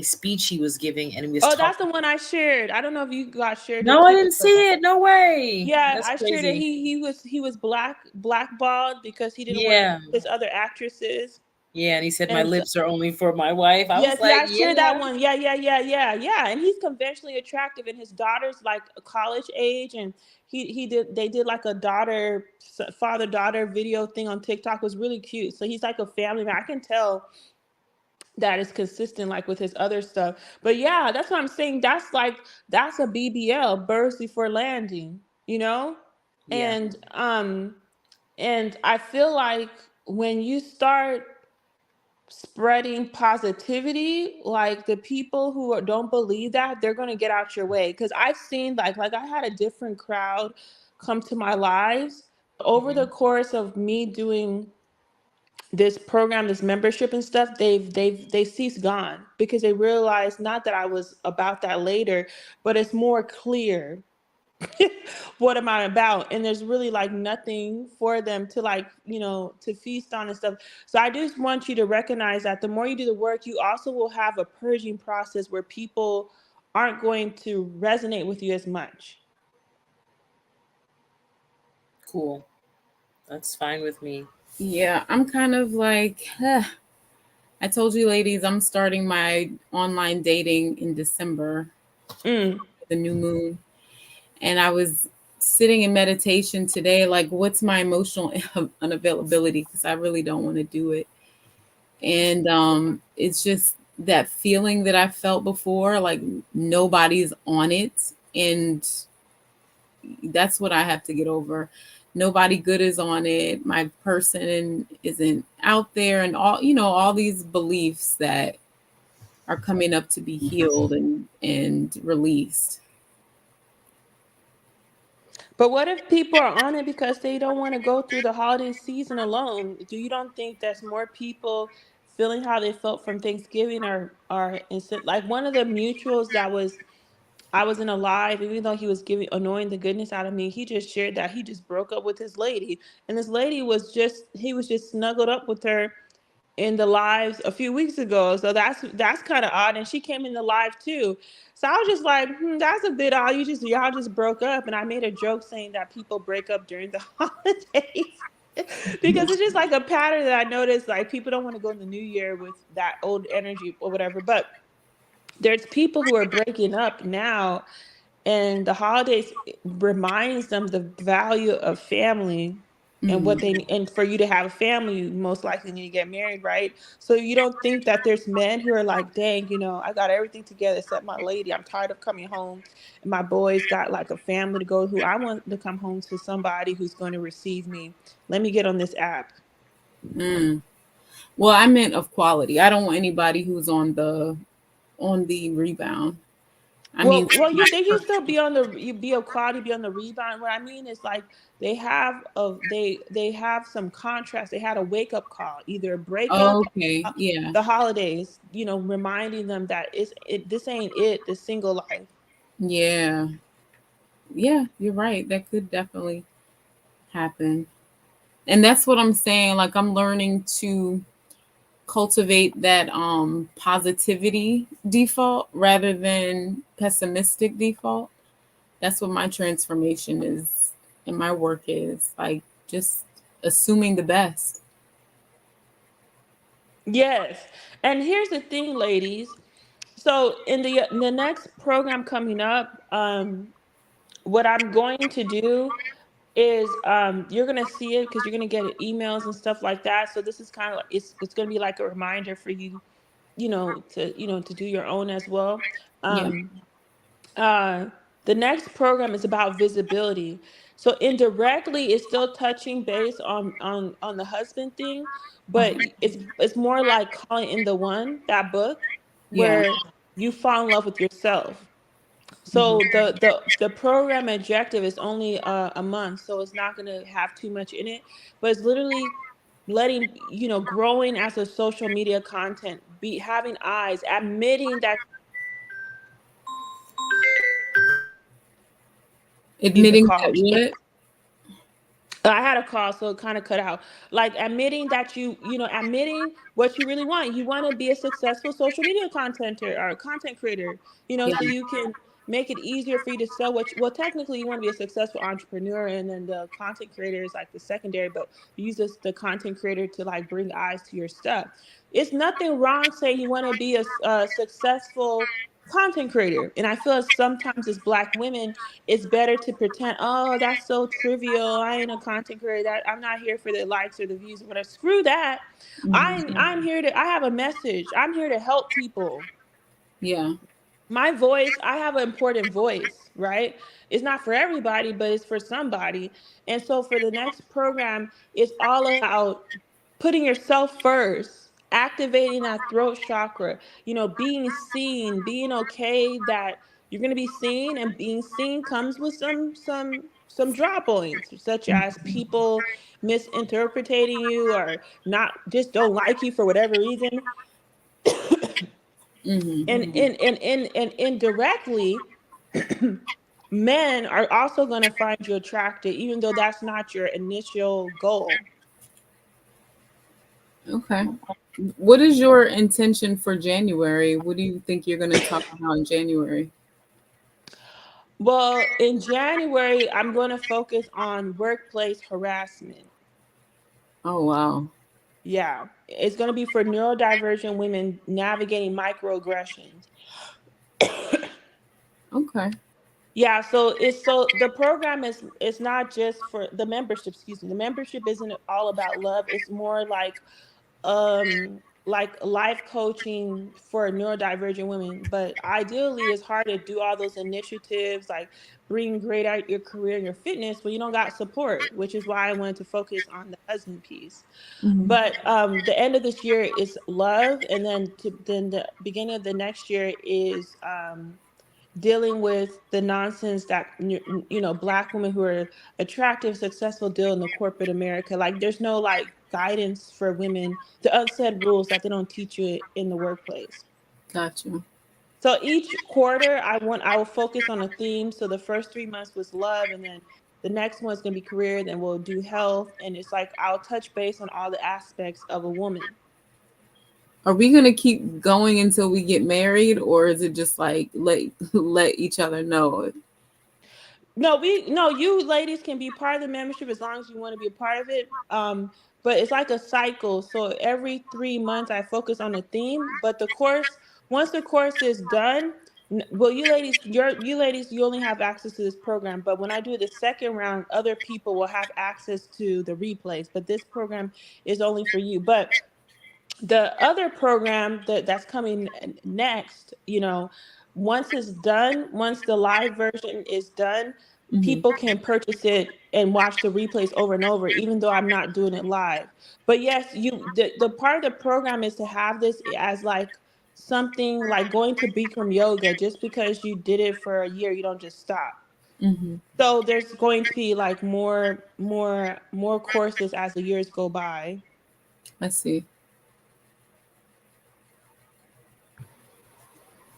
Speaker 2: speech he was giving, and he was
Speaker 1: Oh,
Speaker 2: talking.
Speaker 1: that's the one I shared. I don't know if you guys shared it
Speaker 2: No, I
Speaker 1: too.
Speaker 2: didn't see it. No way.
Speaker 1: Yeah,
Speaker 2: That's
Speaker 1: I shared it.
Speaker 2: crazy.
Speaker 1: He was blackballed because he didn't want to
Speaker 2: Yeah.
Speaker 1: his other actresses.
Speaker 2: Yeah, and he said my
Speaker 1: And
Speaker 2: lips are only for my wife. I was
Speaker 1: yes, yeah,
Speaker 2: like,
Speaker 1: I shared
Speaker 2: yeah.
Speaker 1: that one. Yeah. And he's conventionally attractive, and his daughter's like a college age, and they did like a father daughter video thing on TikTok. It was really cute. So he's like a family man. I can tell that is consistent like with his other stuff. But yeah, that's what I'm saying. That's a BBL, birds before landing, you know?
Speaker 2: Yeah.
Speaker 1: And I feel like when you start spreading positivity, like the people who don't believe that, they're going to get out your way. Because I've seen like I had a different crowd come to my lives over the
Speaker 2: Hmm.
Speaker 1: course of me doing this program, this membership and stuff. They've ceased gone because they realized not that I was about that later, but it's more clear what am I about? And there's really like nothing for them to like, to feast on and stuff. So I just want you to recognize that the more you do the work, you also will have a purging process where people aren't going to resonate with you as much.
Speaker 2: Cool. That's fine with me.
Speaker 3: Yeah, I'm kind of like, I told you ladies, I'm starting my online dating in December,
Speaker 1: Mm.
Speaker 3: the new moon. And I was sitting in meditation today, like, what's my emotional unavailability? Because I really don't want to do it. And it's just that feeling that I felt before, like nobody's on it. And that's what I have to get over. Nobody good is on it. My person isn't out there, and all these beliefs that are coming up to be healed and released.
Speaker 1: But what if people are on it because they don't want to go through the holiday season alone? Do you don't think there's more people feeling how they felt from Thanksgiving are instant? Like one of the mutuals that was I was in a live, even though he was giving annoying the goodness out of me, he just shared that he just broke up with his lady. And this lady he was just snuggled up with her in the lives a few weeks ago. So that's kind of odd. And she came in the live too. So I was just like, that's a bit odd. Y'all just broke up. And I made a joke saying that people break up during the holidays. Because it's just like a pattern that I noticed. Like people don't want to go in the new year with that old energy or whatever. But there's people who are breaking up now, and the holidays reminds them the value of family and
Speaker 3: Mhm.
Speaker 1: and for you to have a family, you most likely need to get married, right? So you don't think that there's men who are like, dang, I got everything together except my lady. I'm tired of coming home, and my boys got like a family to go who I want to come home to somebody who's going to receive me. Let me get on this app.
Speaker 3: Mm. Well, I meant of quality. I don't want anybody who's on the rebound. I mean,
Speaker 1: They can still be on you be a quality, be on the rebound. What I mean is like they have some contrast. They had a wake up call, either a breakup,
Speaker 3: okay,
Speaker 1: uh,
Speaker 3: yeah,
Speaker 1: the holidays, reminding them that this ain't it, the single life.
Speaker 3: yeah, yeah. You're right. That could definitely happen, and that's what I'm saying. Like I'm learning to cultivate that positivity default rather than pessimistic default. That's what my transformation is and my work is, like, just assuming the best.
Speaker 1: Yes. And here's the thing, ladies. So in the next program coming up, what I'm going to do is you're gonna see it because you're gonna get emails and stuff like that. So this is kind of like it's gonna be like a reminder for you, to do your own as well.
Speaker 3: Yeah.
Speaker 1: Um, uh, the next program is about visibility. So indirectly, it's still touching base on the husband thing, but it's more like calling in the one that book
Speaker 3: Yeah.
Speaker 1: where you fall in love with yourself.
Speaker 3: Mhm.
Speaker 1: So the program objective is only a month, so it's not going to have too much in it, but it's literally letting growing as a social media content, be having eyes, admitting that you the
Speaker 3: Admitting
Speaker 1: call.
Speaker 3: that what?
Speaker 1: I had a call, so it kind of cut out. Like admitting that admitting what you really want. You want to be a successful social media contenter or content creator,
Speaker 3: Yeah.
Speaker 1: so you can make it easier for you to sell well, technically, you want to be a successful entrepreneur, and then the content creator is like the secondary, but you use the content creator to like bring eyes to your stuff. It's nothing wrong saying you want to be a successful content creator. And I feel like sometimes as Black women, it's better to pretend, oh, that's so trivial. I ain't a content creator. That I'm not here for the likes or the views or whatever. Screw that.
Speaker 3: Mhm.
Speaker 1: I'm here to. I have a message. I'm here to help people.
Speaker 3: Yeah.
Speaker 1: My voice, I have an important voice, right? It's not for everybody, but it's for somebody. And so for the next program, it's all about putting yourself first, activating that throat chakra, being seen, being okay that you're going to be seen, and being seen comes with some drop points, such as people misinterpreting you or not, just don't like you for whatever reason.
Speaker 3: Hmm.
Speaker 1: And indirectly, men are also going to find you attractive, even though that's not your initial goal.
Speaker 3: Okay. What is your intention for January? What do you think you're going to talk about in January?
Speaker 1: Well, in January, I'm going to focus on workplace harassment.
Speaker 3: Oh, wow.
Speaker 1: Yeah, it's going to be for neurodivergent women navigating microaggressions.
Speaker 3: Okay.
Speaker 1: Yeah, so the program is, it's not just for the membership, excuse me. The membership isn't all about love. It's more like life coaching for neurodivergent women. But ideally it's hard to do all those initiatives, like bring great out your career and your fitness when you don't got support, which is why I wanted to focus on the husband piece.
Speaker 3: Hmm.
Speaker 1: But the end of this year is love, and then the beginning of the next year is dealing with the nonsense that Black women who are attractive, successful deal in the corporate America. Like there's no like guidance for women, the unsaid rules that they don't teach you in the workplace.
Speaker 3: Gotcha.
Speaker 1: So each quarter I will focus on a theme. So the first 3 months was love, and then the next one is going to be career, then we'll do health, and it's like I'll touch base on all the aspects of a woman.
Speaker 3: Are we going to keep going until we get married, or is it just like let each other know?
Speaker 1: No, you ladies can be part of the membership as long as you want to be a part of it. But it's like a cycle. So every 3 months I focus on a theme. But the course, once the course is done, well, you ladies, you only have access to this program. But when I do the second round, other people will have access to the replays. But this program is only for you. But the other program that's coming next, once it's done, once the live version is done,
Speaker 3: Hmm.
Speaker 1: people can purchase it and watch the replays over and over, even though I'm not doing it live. But yes, the part of the program is to have this as like something like going to Bikram yoga. Just because you did it for a year, you don't just stop.
Speaker 3: Hmm.
Speaker 1: So there's going to be like more courses as the years go by.
Speaker 3: Let's see.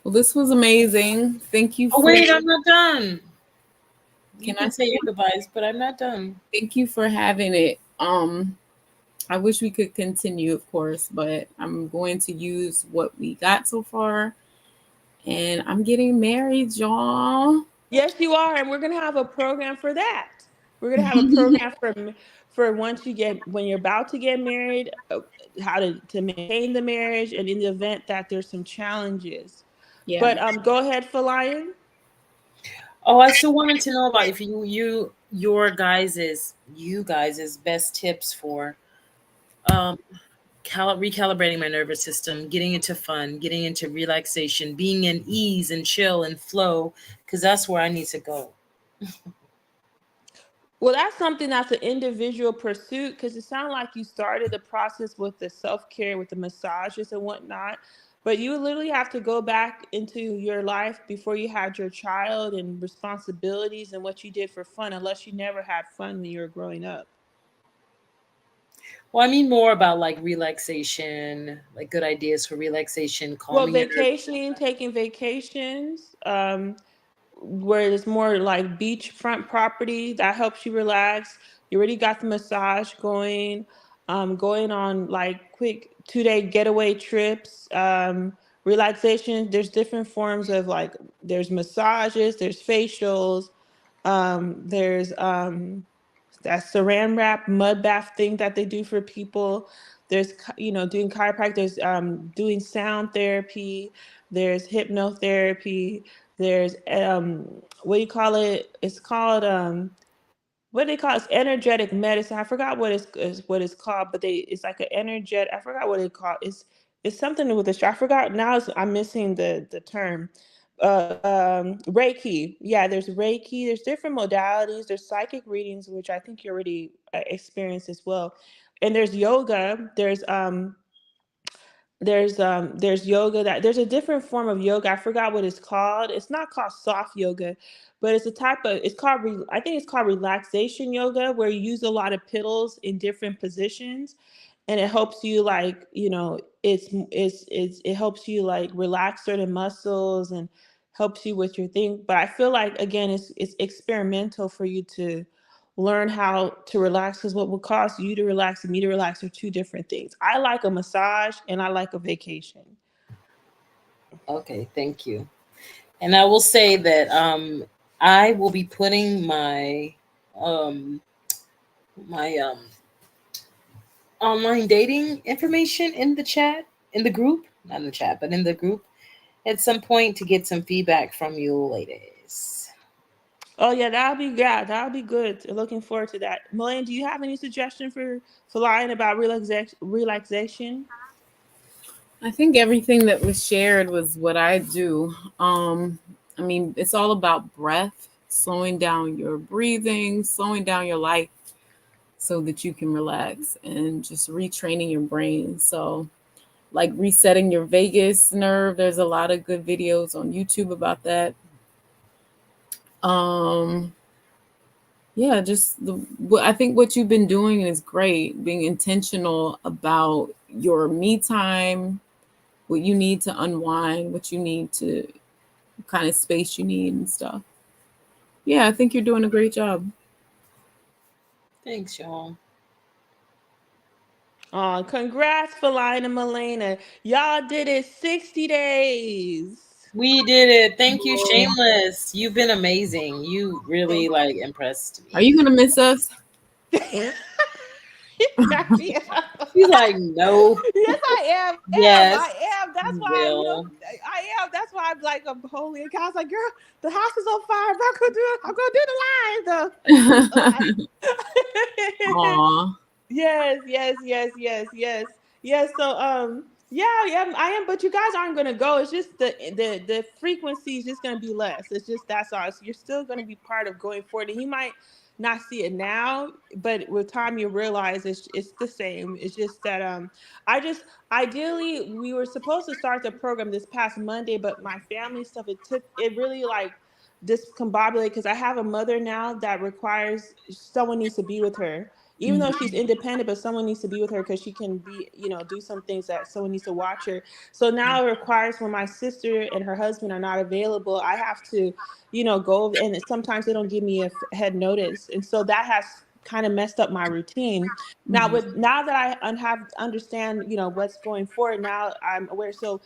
Speaker 3: Well, this was amazing. Thank you
Speaker 2: Oh
Speaker 3: for.
Speaker 2: wait, I'm not done. You
Speaker 3: Can I
Speaker 2: can say
Speaker 3: say
Speaker 2: your goodbyes, but I'm not done.
Speaker 3: thank you for having it. I wish we could continue, of course, but I'm going to use what we got so far. And I'm getting married, y'all.
Speaker 1: Yes, you are, and we're gonna have a program for that. We're gonna have a program for once you get when you're about to get married, how to maintain the marriage, and in the event that there's some challenges.
Speaker 3: Yeah.
Speaker 1: But go ahead, Felion.
Speaker 2: Oh, I still wanted to know about if you guys's best tips for um recalibrating my nervous system, getting into fun, getting into relaxation, being in ease and chill and flow, because that's where I need to go.
Speaker 1: Well, that's something that's an individual pursuit because it sounded like you started the process with the self care, with the massages and whatnot. But you literally have to go back into your life before you had your child and responsibilities and what you did for fun, unless you never had fun when you were growing up.
Speaker 2: Well, I mean more about like relaxation, like good ideas for relaxation,
Speaker 1: Well,
Speaker 2: calming your nervous
Speaker 1: vacationing,
Speaker 2: system.
Speaker 1: taking vacations, where it's more like beachfront property that helps you relax. You already got the massage going, going on like quick 2 day getaway trips, relaxation. There's different forms of like there's massages, there's facials, there's that saran wrap mud bath thing that they do for people. There's doing chiropractic. There's doing sound therapy. There's hypnotherapy. There's what do you call it? It's called what do they call it? It's energetic medicine. I forgot what what it's called, but it's like an energetic. I forgot what it called. It's something with the. I forgot now. I'm missing the term. Reiki. Yeah, there's Reiki. There's different modalities. There's psychic readings, which I think you already experienced as well. And there's yoga. There's yoga that there's a different form of yoga. I forgot what it's called. It's not called soft yoga, but it's a type of it's called I think it's called relaxation yoga where you use a lot of pillows in different positions and it helps you like, it helps you like relax certain muscles and helps you with your thing. But I feel like again it's experimental for you to learn how to relax because what will cause you to relax and me to relax are two different things. I like a massage and I like a vacation.
Speaker 2: Okay, thank you. And I will say that I will be putting um my online dating information in the chat, in the group, not in the chat, but in the group at some point to get some feedback from you ladies.
Speaker 1: Oh yeah, that'll be good. Looking forward to that. Milane, do you have any suggestion for lying about relaxation?
Speaker 3: I think everything that was shared was what I do. I mean, it's all about breath, slowing down your breathing, slowing down your life so that you can relax and just retraining your brain. So, like resetting your vagus nerve, there's a lot of good videos on YouTube about that. Um, yeah, I think what you've been doing is great, being intentional about your me time, what you need to unwind, what you need to kind of space you need and stuff. Yeah, I think you're doing a great job.
Speaker 2: Thanks, y'all.
Speaker 1: Oh, congrats, Feline and Milena. Y'all did it 60 days.
Speaker 2: We did it. Thank you, Shameless. You've been amazing. You really like impressed
Speaker 3: Are
Speaker 2: me.
Speaker 3: you gonna miss us?
Speaker 1: Crack me up.
Speaker 2: She's like, no.
Speaker 1: Yes, I am.
Speaker 2: Yes,
Speaker 1: I am. That's
Speaker 2: you
Speaker 1: why,
Speaker 2: will.
Speaker 1: I am. That's why I'm like, I'm holy. And I was like, girl, the house is on fire. I'm not gonna do it. I'm gonna do the live though. I'm gonna do the live.
Speaker 3: Aw.
Speaker 1: Yes, yes, yes, yes, yes, yes. So, yeah, yeah, I am. But you guys aren't gonna go. It's just the frequency is just gonna be less. It's just that's all. So you're still gonna be part of going forward, and you might not see it now, but with time you realize it's the same. It's just that I just ideally we were supposed to start the program this past Monday, but my family stuff it really like discombobulated because I have a mother now that requires someone needs to be with her even though she's independent, but someone needs to be with her because she can be, do some things that someone needs to watch her. So now it requires when my sister and her husband are not available, I have to, go and sometimes they don't give me a head notice. And so that has kind of messed up my routine. Now now that I have understand, what's going forward, now I'm aware. So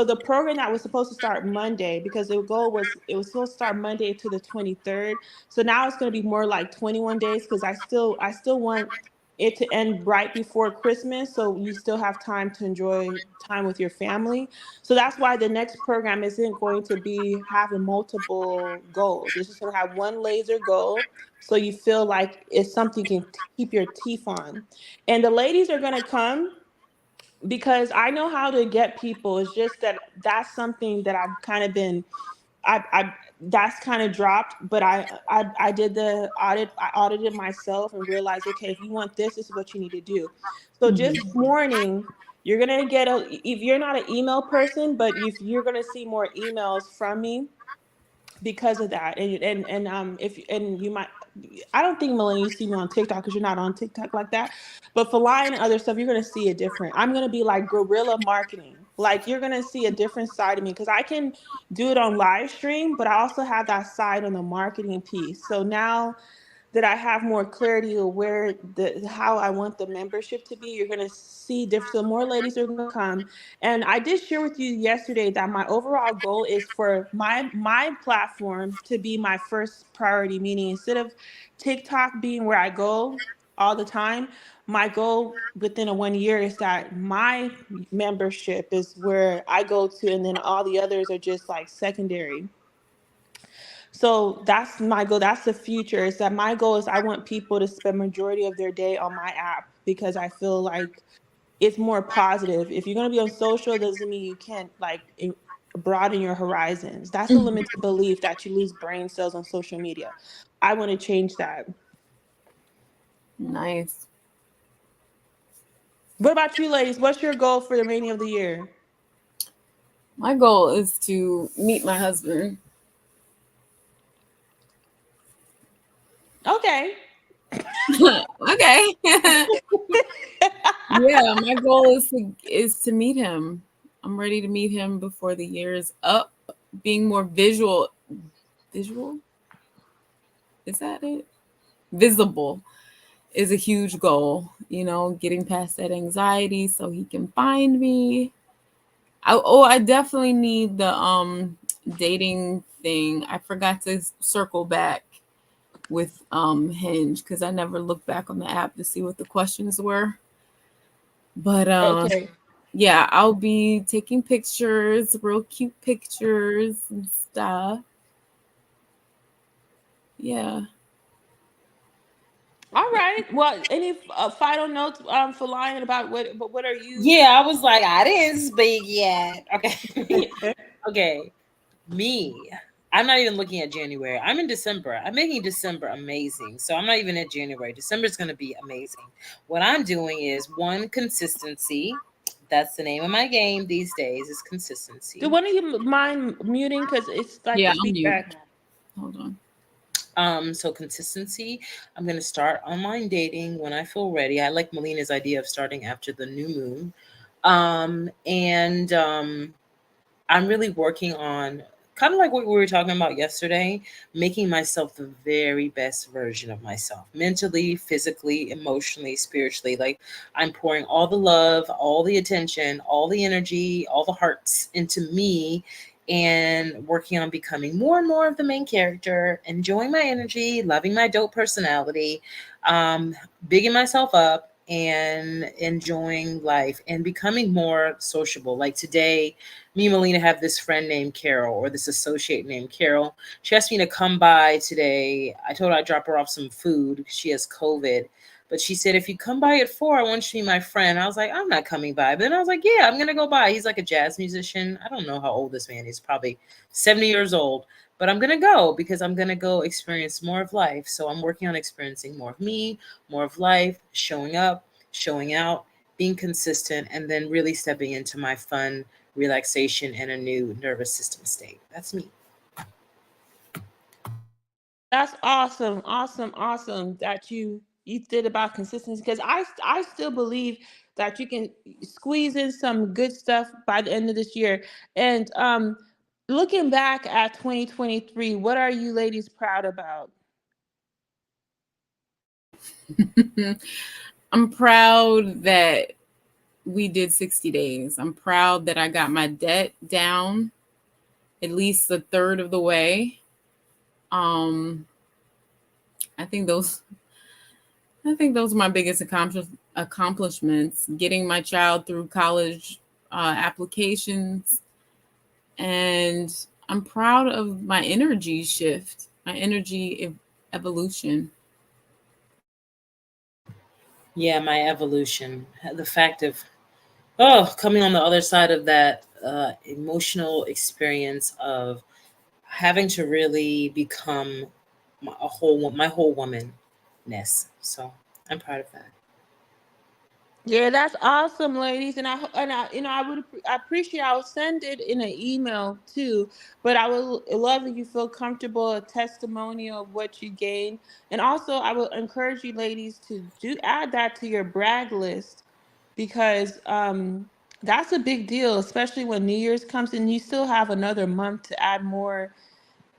Speaker 1: the program that was supposed to start Monday, because the goal was it was supposed to start Monday to the 23rd. So now it's going to be more like 21 days, because I still want it to end right before Christmas, so you still have time to enjoy time with your family. So that's why the next program isn't going to be having multiple goals. It's just going to have one laser goal, so you feel like it's something you can keep your teeth on. And the ladies are going to come because I know how to get people. It's just that that's something that I've kind of been I that's kind of dropped, but I did the audit. I audited myself and realized, okay, if you want this is what you need to do. So just morning, you're gonna get if you're not an email person, but if you're gonna see more emails from me because of that. And if and you might, I don't think, Melanie, you see me on TikTok because you're not on TikTok like that, but for Lion and other stuff, you're going to see it different. I'm going to be like guerrilla marketing. Like, you're going to see a different side of me, because I can do it on live stream, but I also have that side on the marketing piece. So now that I have more clarity of where how I want the membership to be, you're gonna see different. So more ladies are gonna come. And I did share with you yesterday that my overall goal is for my platform to be my first priority, meaning instead of TikTok being where I go all the time, my goal within a 1 year is that my membership is where I go to, and then all the others are just like secondary. So that's my goal. That's the future. Is that my goal is I want people to spend majority of their day on my app, because I feel like it's more positive. If you're gonna be on social, it doesn't mean you can't like broaden your horizons. That's a limited belief that you lose brain cells on social media. I want to change that.
Speaker 3: Nice.
Speaker 1: What about you, ladies? What's your goal for the remaining of the year?
Speaker 3: My goal is to meet my husband.
Speaker 1: Okay.
Speaker 3: Okay. Yeah, my goal is to meet him. I'm ready to meet him before the year is up. Being more visual, is that it? Visible is a huge goal. Getting past that anxiety so he can find me. I definitely need the dating thing. I forgot to circle back with Hinge, because I never looked back on the app to see what the questions were. But
Speaker 1: Okay.
Speaker 3: yeah, I'll be taking pictures, real cute pictures and stuff. Yeah.
Speaker 1: All right. Well, any final notes for Lion about what are you?
Speaker 2: Yeah, I was like, I didn't speak yet. Okay. Okay. Me. I'm not even looking at January. I'm in December. I'm making December amazing. So I'm not even at January. December is going to be amazing. What I'm doing is one, consistency. That's the name of my game these days, is
Speaker 1: Do
Speaker 2: consistency.
Speaker 1: one of you mind muting, because it's like
Speaker 3: Yeah,
Speaker 1: a
Speaker 3: I'll mute.
Speaker 1: feedback?
Speaker 3: Hold on.
Speaker 2: So consistency. I'm gonna start online dating when I feel ready. I like Melina's idea of starting after the new moon. And I'm really working on, kind of like what we were talking about yesterday, making myself the very best version of myself, mentally, physically, emotionally, spiritually. Like, I'm pouring all the love, all the attention, all the energy, all the hearts into me, and working on becoming more and more of the main character, enjoying my energy, loving my dope personality, um, bigging myself up, and enjoying life and becoming more sociable. Like today, me and Melina have this friend named Carol, or this associate named Carol. She asked me to come by today. I told her I'd drop her off some food because she has COVID. But she said, if you come by at 4, I want you to be my friend. I was like, I'm not coming by. But then I was like, yeah, I'm going to go by. He's like a jazz musician. I don't know how old this man is, probably 70 years old. But I'm going to go because I'm going to go experience more of life. So I'm working on experiencing more of me, more of life, showing up, showing out, being consistent, and then really stepping into my fun, relaxation, and a new nervous system state. That's me.
Speaker 1: That's awesome, awesome, awesome that you did about consistency, because I still believe that you can squeeze in some good stuff by the end of this year. And looking back at 2023, what are you ladies proud about?
Speaker 3: I'm proud that we did 60 days. I'm proud that I got my debt down at least a third of the way. Um, I think those are my biggest accomplishments. Getting my child through college applications, and I'm proud of my energy shift, my energy evolution.
Speaker 2: Yeah, my evolution. The fact of coming on the other side of that emotional experience of having to really become my whole womanness. So I'm proud of that.
Speaker 1: Yeah, that's awesome, ladies. I would I appreciate. I'll send it in an email too. But I would love if you feel comfortable a testimonial of what you gained, and also I would encourage you, ladies, to do add that to your brag list because that's a big deal, especially when New Year's comes and you still have another month to add more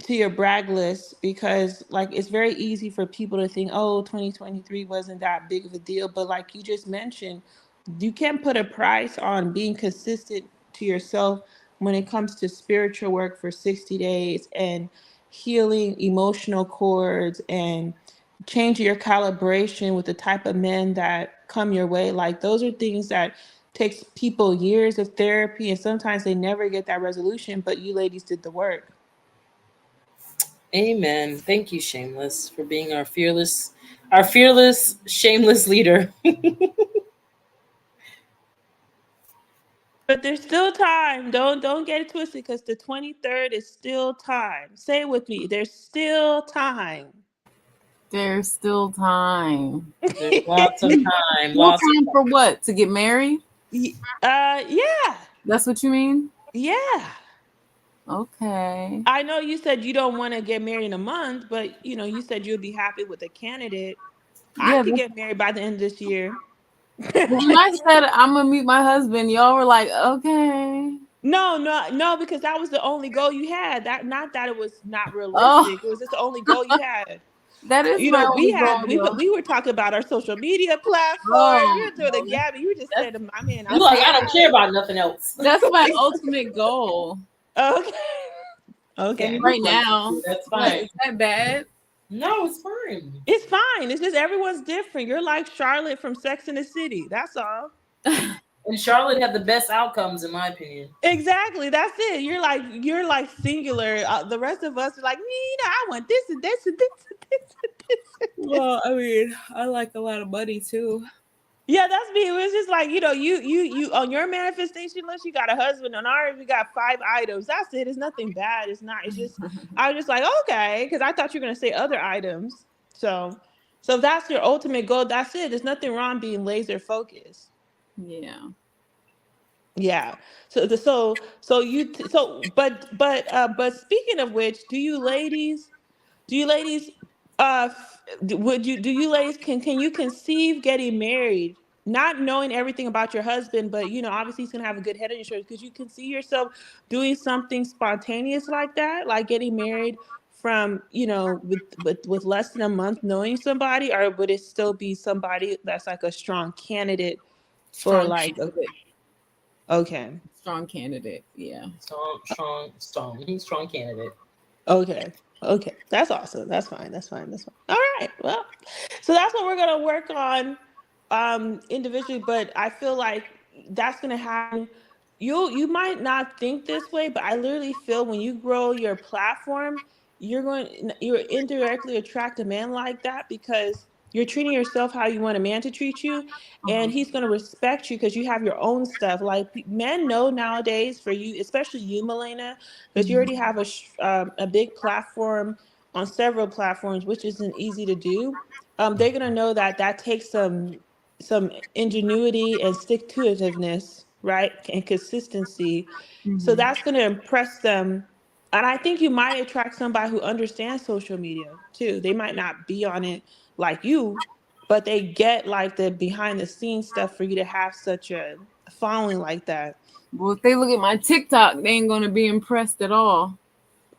Speaker 1: to your brag list because like it's very easy for people to think, oh, 2023 wasn't that big of a deal, but like you just mentioned, you can't put a price on being consistent to yourself when it comes to spiritual work for 60 days and healing emotional cords and changing your calibration with the type of men that come your way. Like those are things that takes people years of therapy and sometimes they never get that resolution, but you ladies did the work.
Speaker 2: Amen. Thank you, Shameless, for being our fearless, shameless leader.
Speaker 1: But there's still time. Don't get it twisted because the 23rd is still time. Say it with me. There's still time.
Speaker 3: There's still time.
Speaker 2: There's lots of time.
Speaker 3: Still
Speaker 2: Lots of
Speaker 3: time
Speaker 2: time.
Speaker 3: for what? To get married?
Speaker 1: Yeah.
Speaker 3: That's what you mean?
Speaker 1: Yeah.
Speaker 3: Okay.
Speaker 1: I know you said you don't want to get married in a month, but you said you'd be happy with a candidate. I
Speaker 3: Yeah.
Speaker 1: could get married by the end of this year.
Speaker 3: When I said I'm gonna meet my husband, y'all were like, okay.
Speaker 1: No, no, no, because that was the only goal you had. That not that it was not
Speaker 3: Oh,
Speaker 1: realistic. It was just the only goal you had.
Speaker 3: that is
Speaker 1: You
Speaker 3: my
Speaker 1: know,
Speaker 3: only goal, though.
Speaker 1: we were talking about our social media platform. We
Speaker 3: Oh,
Speaker 1: were doing a
Speaker 3: no,
Speaker 1: Gabby. You were just
Speaker 2: That's,
Speaker 1: saying, I mean,
Speaker 2: you
Speaker 1: I'm
Speaker 2: like I
Speaker 1: saying
Speaker 2: don't care about nothing else.
Speaker 3: that's my ultimate goal.
Speaker 1: okay.
Speaker 3: And
Speaker 1: Okay.
Speaker 3: right now,
Speaker 2: That's
Speaker 3: what
Speaker 2: fine.
Speaker 3: is that bad?
Speaker 2: No, it's fine.
Speaker 1: It's fine. It's just everyone's different. You're like Charlotte from Sex and the City. That's all.
Speaker 2: And Charlotte had the best outcomes, in my opinion.
Speaker 1: Exactly. That's it. You're like singular. The rest of us are like, I want this and this and this and this and this and this.
Speaker 3: Well, I mean, I like a lot of money too.
Speaker 1: Yeah, that's me. It was just like, you on your manifestation list, you got a husband. On ours, we got 5 items. That's it. It's nothing bad. It's not. It's just I was just like, okay, because I thought you were gonna say other items. So if that's your ultimate goal, that's it. There's nothing wrong being laser focused.
Speaker 3: Yeah.
Speaker 1: Yeah. But speaking of which, do you ladies would you do you ladies can you conceive getting married not knowing everything about your husband, but obviously he's gonna have a good head on your shoulders? Could you can see yourself doing something spontaneous like that, like getting married from with less than a month knowing somebody, or would it still be somebody that's like a strong candidate for
Speaker 3: Strong
Speaker 1: like
Speaker 3: candidate.
Speaker 1: okay.
Speaker 3: Strong candidate. Yeah.
Speaker 2: Strong candidate.
Speaker 1: Okay. Okay. That's awesome. That's fine. That's fine. That's fine. All right. Well, so that's what we're gonna work on individually, but I feel like that's gonna happen. You might not think this way, but I literally feel when you grow your platform, you're indirectly attract a man like that because you're treating yourself how you want a man to treat you, and
Speaker 3: Uh-huh.
Speaker 1: he's gonna respect you because you have your own stuff. Like men know nowadays for you, especially you, Milena, because you
Speaker 3: Mhm.
Speaker 1: already have a big platform on several platforms, which isn't easy to do. They're gonna know that that takes some ingenuity and stick to itiveness, right, and consistency. So
Speaker 3: Mhm.
Speaker 1: that's gonna impress them, and I think you might attract somebody who understands social media too. They might not be on it like you, but they get like the behind the scenes stuff for you to have such a following like that.
Speaker 3: Well, if they look at my TikTok, they ain't gonna be impressed at all.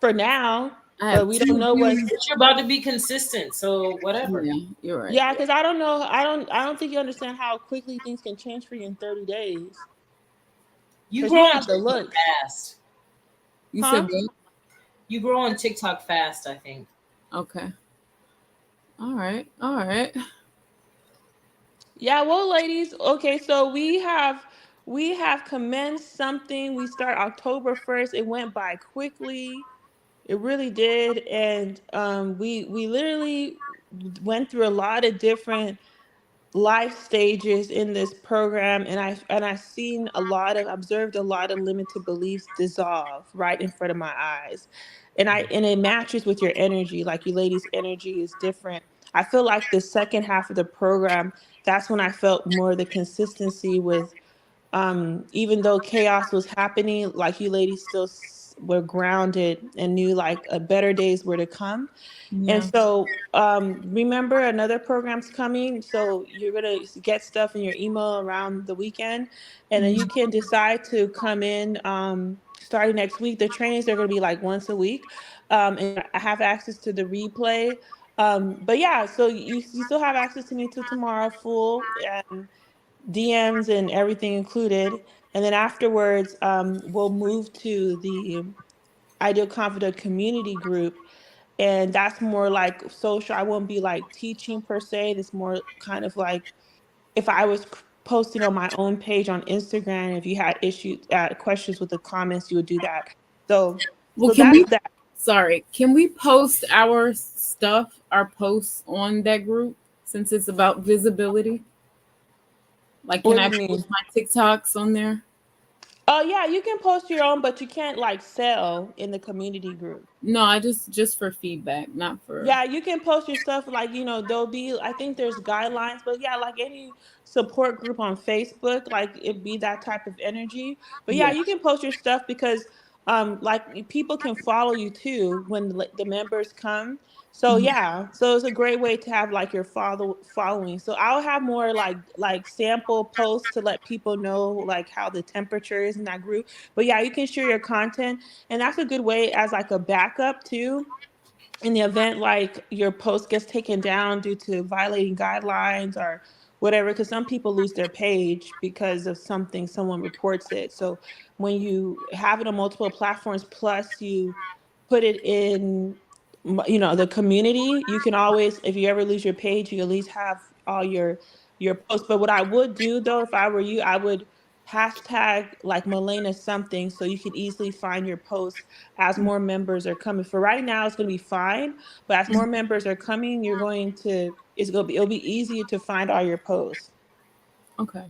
Speaker 1: For now.
Speaker 3: I
Speaker 1: but
Speaker 3: have
Speaker 1: we
Speaker 3: two
Speaker 1: don't know what's.
Speaker 3: views.
Speaker 2: But you're about to be consistent, so whatever.
Speaker 3: Yeah, you're right.
Speaker 1: Yeah, because I don't know. I don't think you understand how quickly things can change for you in 30 days.
Speaker 2: You
Speaker 1: Because
Speaker 2: grow
Speaker 1: you
Speaker 2: on
Speaker 1: have the
Speaker 2: TikTok
Speaker 1: looks,
Speaker 2: fast.
Speaker 3: You said
Speaker 1: huh?
Speaker 3: what?
Speaker 2: You grow on TikTok fast, I think.
Speaker 3: Okay. All right. All right.
Speaker 1: Yeah, well, ladies, okay, so we have commenced something. We start October 1st. It went by quickly. It really did, and we literally went through a lot of different life stages in this program, and I seen a lot of observed a lot of limited beliefs dissolve right in front of my eyes, and it matches with your energy. Like, you ladies' energy is different. I feel like the second half of the program, that's when I felt more of the consistency with, even though chaos was happening, like, you ladies still were grounded and knew like a better days were to come. And
Speaker 3: Yeah.
Speaker 1: so, remember, another program's coming. So you're gonna get stuff in your email around the weekend, and then you
Speaker 3: Mhm.
Speaker 1: can decide to come in, starting next week. The trainings are gonna be like once a week, and I have access to the replay. But yeah, so you still have access to me till tomorrow, full, and DMs and everything included. And then afterwards, we'll move to the Ideal Confident community group, and that's more like social. I won't be like teaching per se. It's more kind of like if I was posting on my own page on Instagram. If you had issues, questions with the comments, you would do that. So,
Speaker 3: Well,
Speaker 1: so
Speaker 3: can
Speaker 1: that's
Speaker 3: we?
Speaker 1: that.
Speaker 3: Sorry, can we post our stuff, our posts on that group since it's about visibility? Like, can
Speaker 1: What do
Speaker 3: I
Speaker 1: you mean?
Speaker 3: post my TikToks on there?
Speaker 1: Oh yeah, you can post your own, but you can't like sell in the community group.
Speaker 3: No, I just for feedback, not for.
Speaker 1: Yeah, you can post your stuff, like, there'll be, I think there's guidelines, but yeah, like any support group on Facebook, like it be that type of energy. But yeah,
Speaker 3: Yeah.
Speaker 1: you can post your stuff because like people can follow you too when the members come. So
Speaker 3: Mhm.
Speaker 1: yeah, so it's a great way to have like your following. So I'll have more like sample posts to let people know like how the temperature is in that group. But yeah, you can share your content, and that's a good way as like a backup too, in the event like your post gets taken down due to violating guidelines or whatever, because some people lose their page because of something, someone reports it. So when you have it on multiple platforms, plus you put it in the community, you can always, if you ever lose your page, you at least have all your posts. But what I would do though, if I were you, I would hashtag like Milena something, so you can easily find your posts as more members are coming. For right now, it's going to be fine, but as more members are coming, it'll be easier to find all your posts.
Speaker 3: Okay.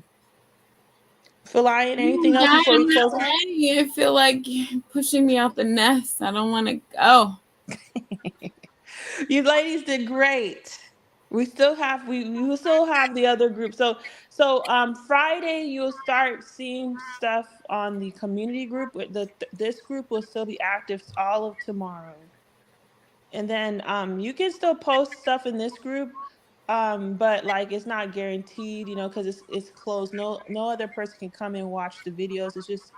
Speaker 1: Felion, anything else
Speaker 3: Yeah,
Speaker 1: before we
Speaker 3: I'm not
Speaker 1: close out?
Speaker 3: ready. I feel like pushing me out the nest. I don't want to go.
Speaker 1: You ladies did great. We will still have the other group. So Friday you'll start seeing stuff on the community group. This group will still be active all of tomorrow. And then you can still post stuff in this group, but like it's not guaranteed, because it's closed. No other person can come and watch the videos. It's just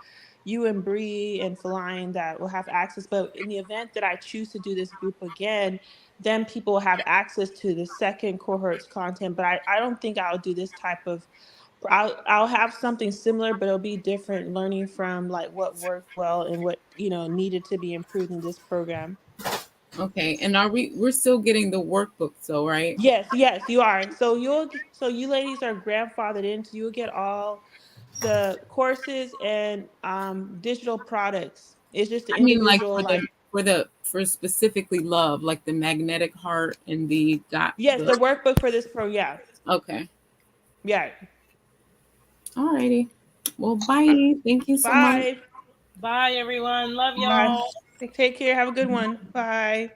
Speaker 1: you and Bree and Feline that will have access. But in the event that I choose to do this group again, then people will have access to the second cohort's content. But I don't think I'll do this type of. I'll have something similar, but it'll be different, learning from like what worked well and what needed to be improved in this program.
Speaker 3: Okay. And we're still getting the workbook though, right?
Speaker 1: Yes, you are. So you ladies are grandfathered in, so you'll get all the courses and digital products. It's just the
Speaker 3: I mean, like
Speaker 1: individual, like,
Speaker 3: for specifically love, like the magnetic heart and the got
Speaker 1: yes,
Speaker 3: the.
Speaker 1: the workbook for this pro. Yeah,
Speaker 3: Okay.
Speaker 1: yeah.
Speaker 3: Alrighty. Well, bye. Thank you so much.
Speaker 1: Bye,
Speaker 2: Bye, everyone. Love
Speaker 1: bye.
Speaker 2: y'all.
Speaker 1: Take care. Have a good one. Bye.